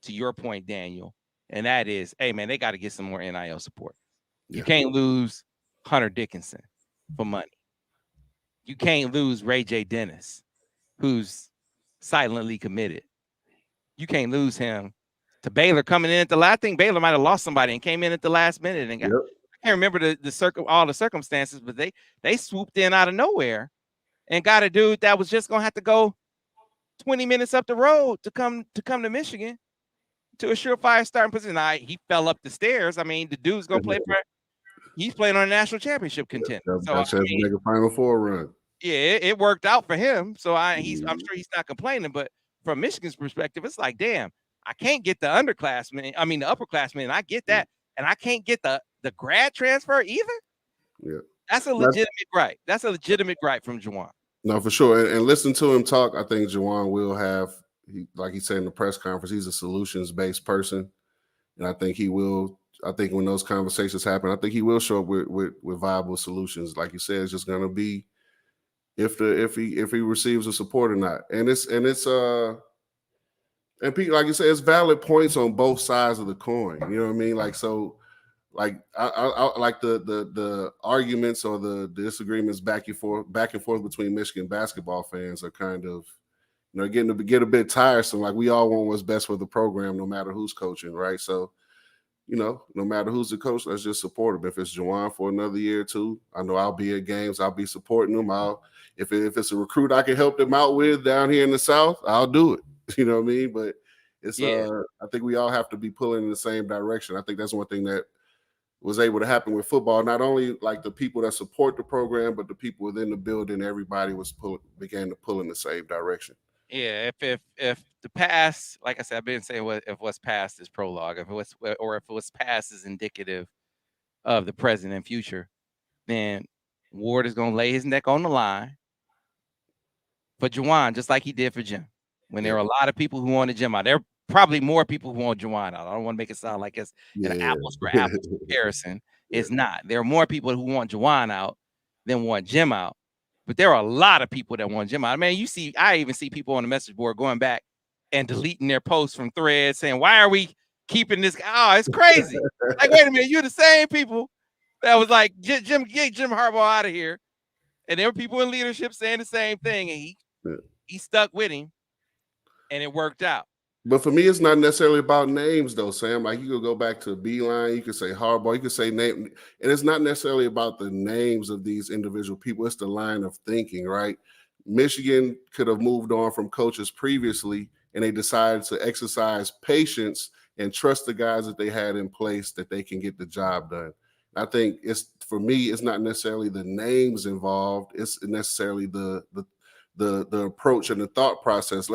to your point, Daniel. And that is, hey man, they got to get some more NIL support. You can't lose Hunter Dickinson for money. You can't lose Ray J. Dennis, who's silently committed. You can't lose him to Baylor coming in at the last. I think Baylor might have lost somebody and came in at the last minute and got. Yep. I can't remember all the circumstances, but they swooped in out of nowhere and got a dude that was just gonna have to go 20 minutes up the road to come to Michigan to a surefire starting position. He fell up the stairs. I mean, the dude's gonna play for. He's playing on a national championship contender. So make a Final Four run. Yeah, it worked out for him. So I'm sure he's not complaining. But from Michigan's perspective, it's like, damn, I can't get the underclassmen. I mean, the upperclassmen. And I get that, and I can't get the grad transfer either. Yeah, that's a legitimate gripe. That's a legitimate gripe from Juwan. No, for sure. And listen to him talk. I think Juwan will have, like he said in the press conference, he's a solutions-based person, and I think he will. I think when those conversations happen, I think he will show up with viable solutions. Like you said, it's just going to be if he receives the support or not. And Pete, like you said, it's valid points on both sides of the coin. You know what I mean? Like, so, like I like the arguments or the disagreements back and forth between Michigan basketball fans are kind of, getting to get a bit tiresome. Like, we all want what's best for the program, no matter who's coaching, right? So, no matter who's the coach, let's just support him. If it's Juwan for another year or two, I know I'll be at games. I'll be supporting them. If it's a recruit I can help them out with down here in the South, I'll do it. You know what I mean? But It's Yeah. I think we all have to be pulling in the same direction. I think that's one thing that was able to happen with football. Not only like the people that support the program, but the people within the building. Everybody began to pull in the same direction. Yeah, if the past, like I said, I've been saying if what's past is prologue, if what's past is indicative of the present and future, then Ward is gonna lay his neck on the line for Juwan, just like he did for Jim. When there were a lot of people who wanted Jim out, there are probably more people who want Juwan out. I don't want to make it sound like it's an apples for apples comparison. It's not. There are more people who want Juwan out than want Jim out. But there are a lot of people that want Jim out. I mean, I even see people on the message board going back and deleting their posts from threads saying, why are we keeping this? Oh, it's crazy. Like, wait a minute, you're the same people that was like, get Jim Harbaugh out of here. And there were people in leadership saying the same thing. And he stuck with him and it worked out. But for me, it's not necessarily about names, though, Sam. Like, you could go back to Beeline, you could say Harbaugh, you could say name, and it's not necessarily about the names of these individual people. It's the line of thinking, right? Michigan could have moved on from coaches previously, and they decided to exercise patience and trust the guys that they had in place that they can get the job done. I think for me, it's not necessarily the names involved. It's necessarily the approach and the thought process.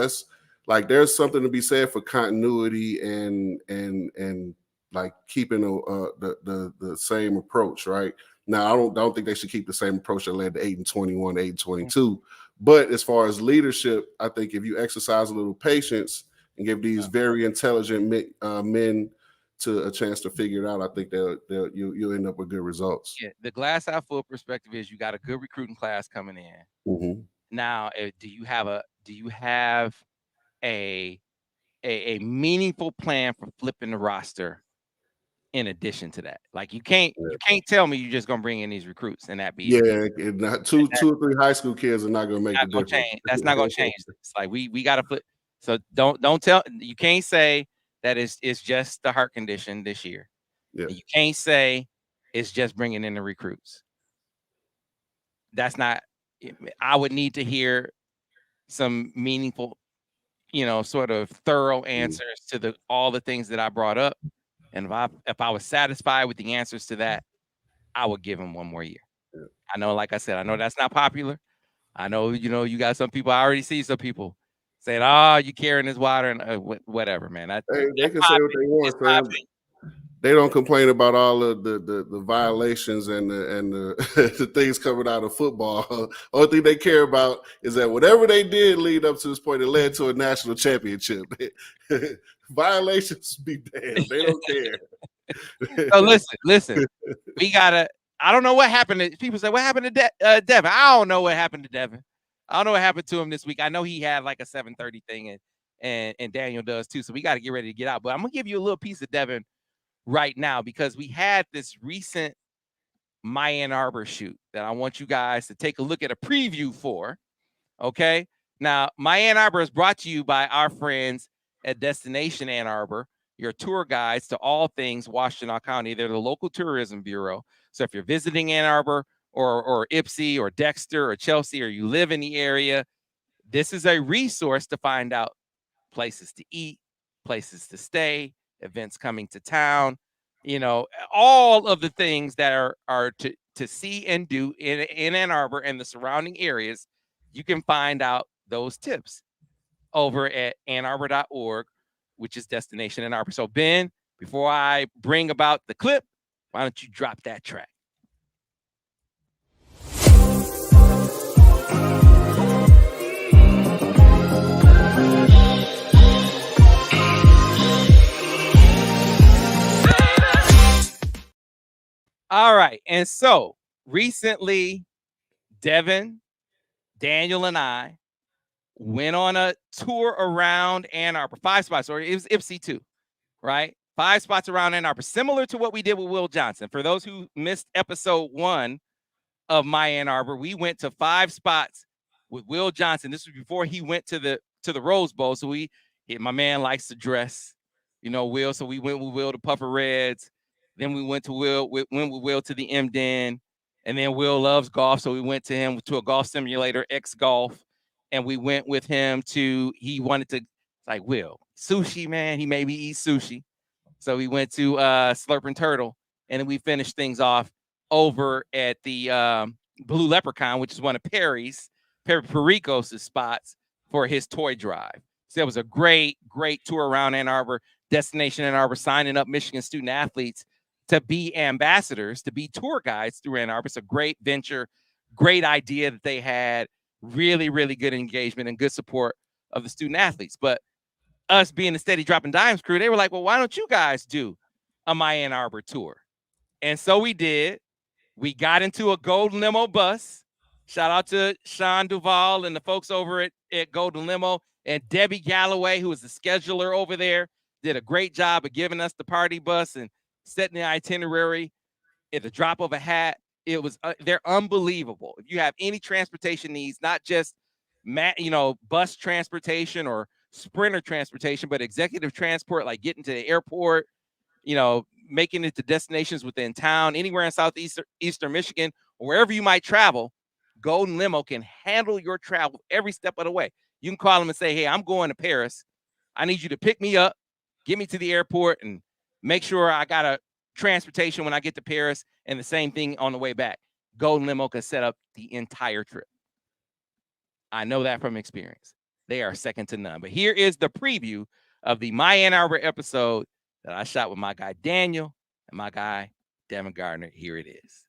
Like, there's something to be said for continuity and like keeping the same approach, right? Now, I don't think they should keep the same approach that led to 8-21, 8-22. But as far as leadership, I think if you exercise a little patience and give these very intelligent men to a chance to figure it out, I think you'll end up with good results. Yeah, the glass half full perspective is you got a good recruiting class coming in. Mm-hmm. Now, do you have a meaningful plan for flipping the roster in addition to that? Like, you can't tell me you're just gonna bring in these recruits and that be two or three high school kids are not gonna make the difference. That's not gonna change this. Like, we gotta flip. So don't tell, you can't say that it's just the heart condition this year. Yeah. You can't say it's just bringing in the recruits. That's not. I would need to hear some meaningful, sort of thorough answers to all the things that I brought up. And if I was satisfied with the answers to that, I would give him one more year. Yeah. I know, like I said, I know that's not popular. I know, you got some people. I already see some people saying, "Oh, you carrying this water," and whatever, man. They can say what they want, Sam. They don't complain about all of the violations and the things coming out of football. Only thing they care about is that whatever they did lead up to this point, it led to a national championship. Violations be damned. They don't care. So listen. We gotta. I don't know what happened. People say, what happened to Devin? I don't know what happened to Devin. I don't know what happened to him this week. I know he had like a 7:30 thing, and Daniel does too. So we got to get ready to get out. But I'm gonna give you a little piece of Devin right now, because we had this recent My Ann Arbor shoot that I want you guys to take a look at a preview for. Okay. Now, My Ann Arbor is brought to you by our friends at Destination Ann Arbor, your tour guides to all things Washtenaw County. They're the local tourism bureau. So if you're visiting Ann Arbor or Ypsi or Dexter or Chelsea, or you live in the area, this is a resource to find out places to eat, places to stay, events coming to town, all of the things that are to see and do in Ann Arbor and the surrounding areas. You can find out those tips over at annarbor.org, which is Destination Ann Arbor. So, Ben, before I bring about the clip, why don't you drop that track? All right. And so recently, Devin, Daniel, and I went on a tour around Ann Arbor, 5 spots, or it was Ypsi too, right? 5 spots around Ann Arbor, similar to what we did with Will Johnson. For those who missed episode 1 of My Ann Arbor, we went to 5 spots with Will Johnson. This was before he went to the Rose Bowl. So my man likes to dress, Will. So we went with Will to Puffer Reds. Then we went with Will to the M Den, and then Will loves golf, so we went to him to a golf simulator, X Golf, and we went with him he wanted to It's like, Will, sushi, man. He made me eat sushi. So we went to Slurping Turtle, and then we finished things off over at the Blue Leprechaun, which is one of Perry Pericos' spots for his toy drive. So it was a great tour around Ann Arbor, Destination Ann Arbor, signing up Michigan student athletes to be ambassadors, to be tour guides through Ann Arbor. It's a great venture, great idea that they had, really, really good engagement and good support of the student athletes. But us being the Steady Droppin Dimes crew, they were like, well, why don't you guys do a My Ann Arbor tour? And so we did. We got into a Golden Limo bus. Shout out to Sean Duval and the folks over at Golden Limo, and Debbie Galloway, who was the scheduler over there, did a great job of giving us the party bus and setting the itinerary at the drop of a hat. It was they're unbelievable. If you have any transportation needs, not just bus transportation or Sprinter transportation, but executive transport, like getting to the airport, making it to destinations within town, anywhere in Eastern Michigan, or wherever you might travel, Golden Limo can handle your travel every step of the way. You can call them and say, hey, I'm going to Paris. I need you to pick me up, get me to the airport, and make sure I got a transportation when I get to Paris, and the same thing on the way back. Golden Limo can set up the entire trip. I know that from experience. They are second to none. But here is the preview of the My Ann Arbor episode that I shot with my guy Daniel and my guy Devin Gardner. Here it is.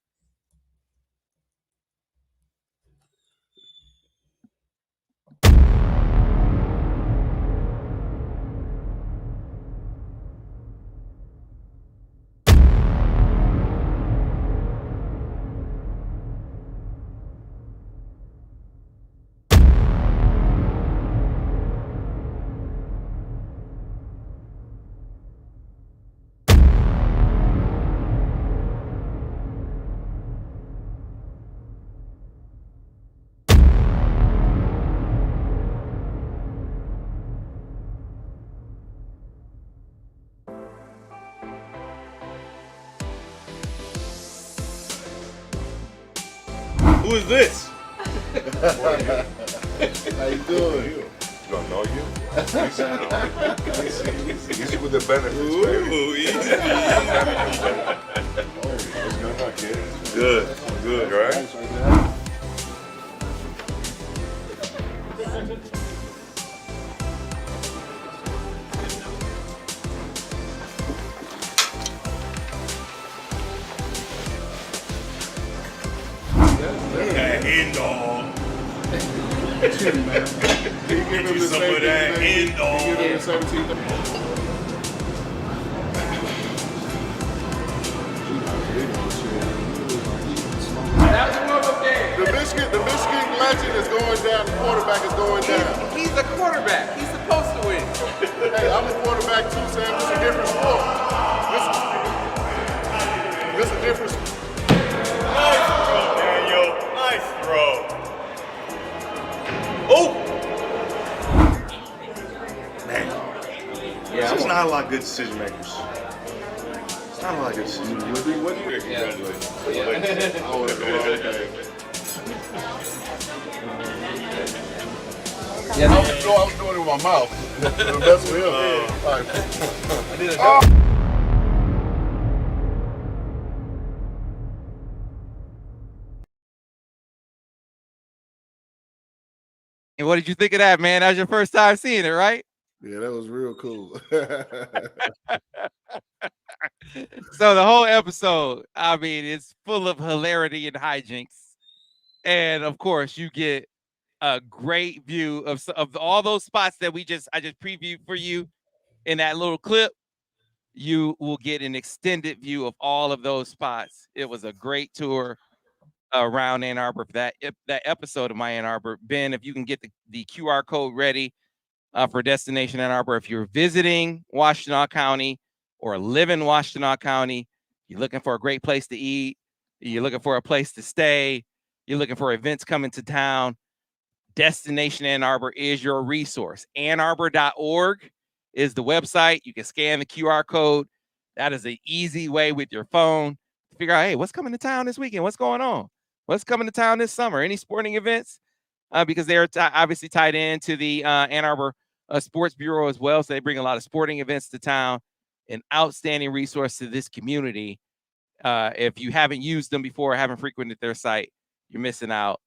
Who is this? How you doing? You don't know you? Easy with the benefits, baby. Ooh, easy. What's going on, kid? Good, right? Hen dog. Man. Can you give him the Some of that hen dog. Give him the 17. The Michigan legend is going down. The quarterback is going down. He's the quarterback. He's supposed to win. Hey, I'm a quarterback too, Sam. It's a different sport. This is a different sport. Nice throw, Daniel. Nice throw. Oh! Man. Yeah, There's just not a lot of good decision makers. It's not a lot of good decision makers. Congratulations. I would have gone, okay. Yeah, I was doing it with my mouth. That's with him. All right. I did a And what did you think of that, man? That was your first time seeing it, right? Yeah, that was real cool. So the whole episode, I mean, it's full of hilarity and hijinks. And of course, you get a great view of all those spots that I just previewed for you in that little clip. You will get an extended view of all of those spots. It was a great tour around Ann Arbor for that episode of My Ann Arbor. Ben, if you can get the QR code ready for Destination Ann Arbor. If you're visiting Washtenaw County or live in Washtenaw County, you're looking for a great place to eat, you're looking for a place to stay, you're looking for events coming to town, Destination Ann Arbor is your resource. AnnArbor.org is the website. You can scan the QR code. That is an easy way with your phone to figure out, hey, what's coming to town this weekend? What's going on? What's coming to town this summer? Any sporting events? Because they're obviously tied into the Ann Arbor sports bureau as well. So they bring a lot of sporting events to town, an outstanding resource to this community. If you haven't used them before, haven't frequented their site, you're missing out.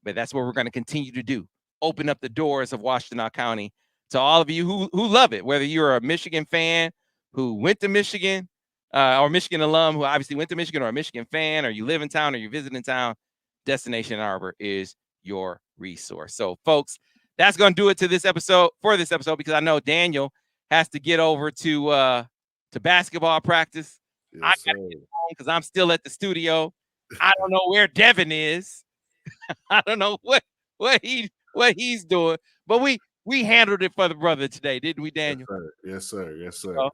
But that's what we're going to continue to do. Open up the doors of Washtenaw County to all of you who love it, whether you're a Michigan fan who went to Michigan, or Michigan alum who obviously went to Michigan, or a Michigan fan, or you live in town or you visit in town. Destination Ann Arbor is your resource. So, folks, that's going to do it to this episode, because I know Daniel has to get over to basketball practice. Yes, I got to get home because I'm still at the studio. I don't know where Devin is. I don't know what he's doing, but we handled it for the brother today, didn't we, Daniel? Yes, sir. Yes, sir. So,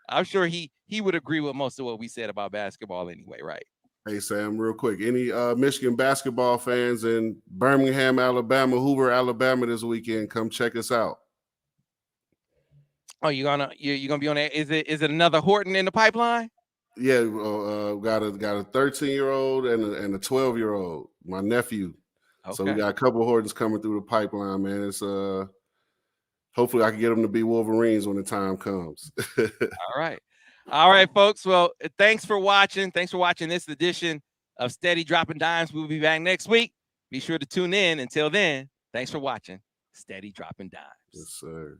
I'm sure he would agree with most of what we said about basketball anyway, right? Hey, Sam, real quick. Any Michigan basketball fans in Birmingham, Alabama, Hoover, Alabama this weekend, come check us out. Oh, you're gonna be on there. Is it another Horton in the pipeline? Yeah, got a 13-year-old and a 12-year-old, my nephew. Okay. So we got a couple of Hortons coming through the pipeline, man. It's hopefully I can get them to be Wolverines when the time comes. All right, folks. Well, thanks for watching. Thanks for watching this edition of Steady Dropping Dimes. We'll be back next week. Be sure to tune in. Until then, thanks for watching Steady Dropping Dimes. Yes, sir.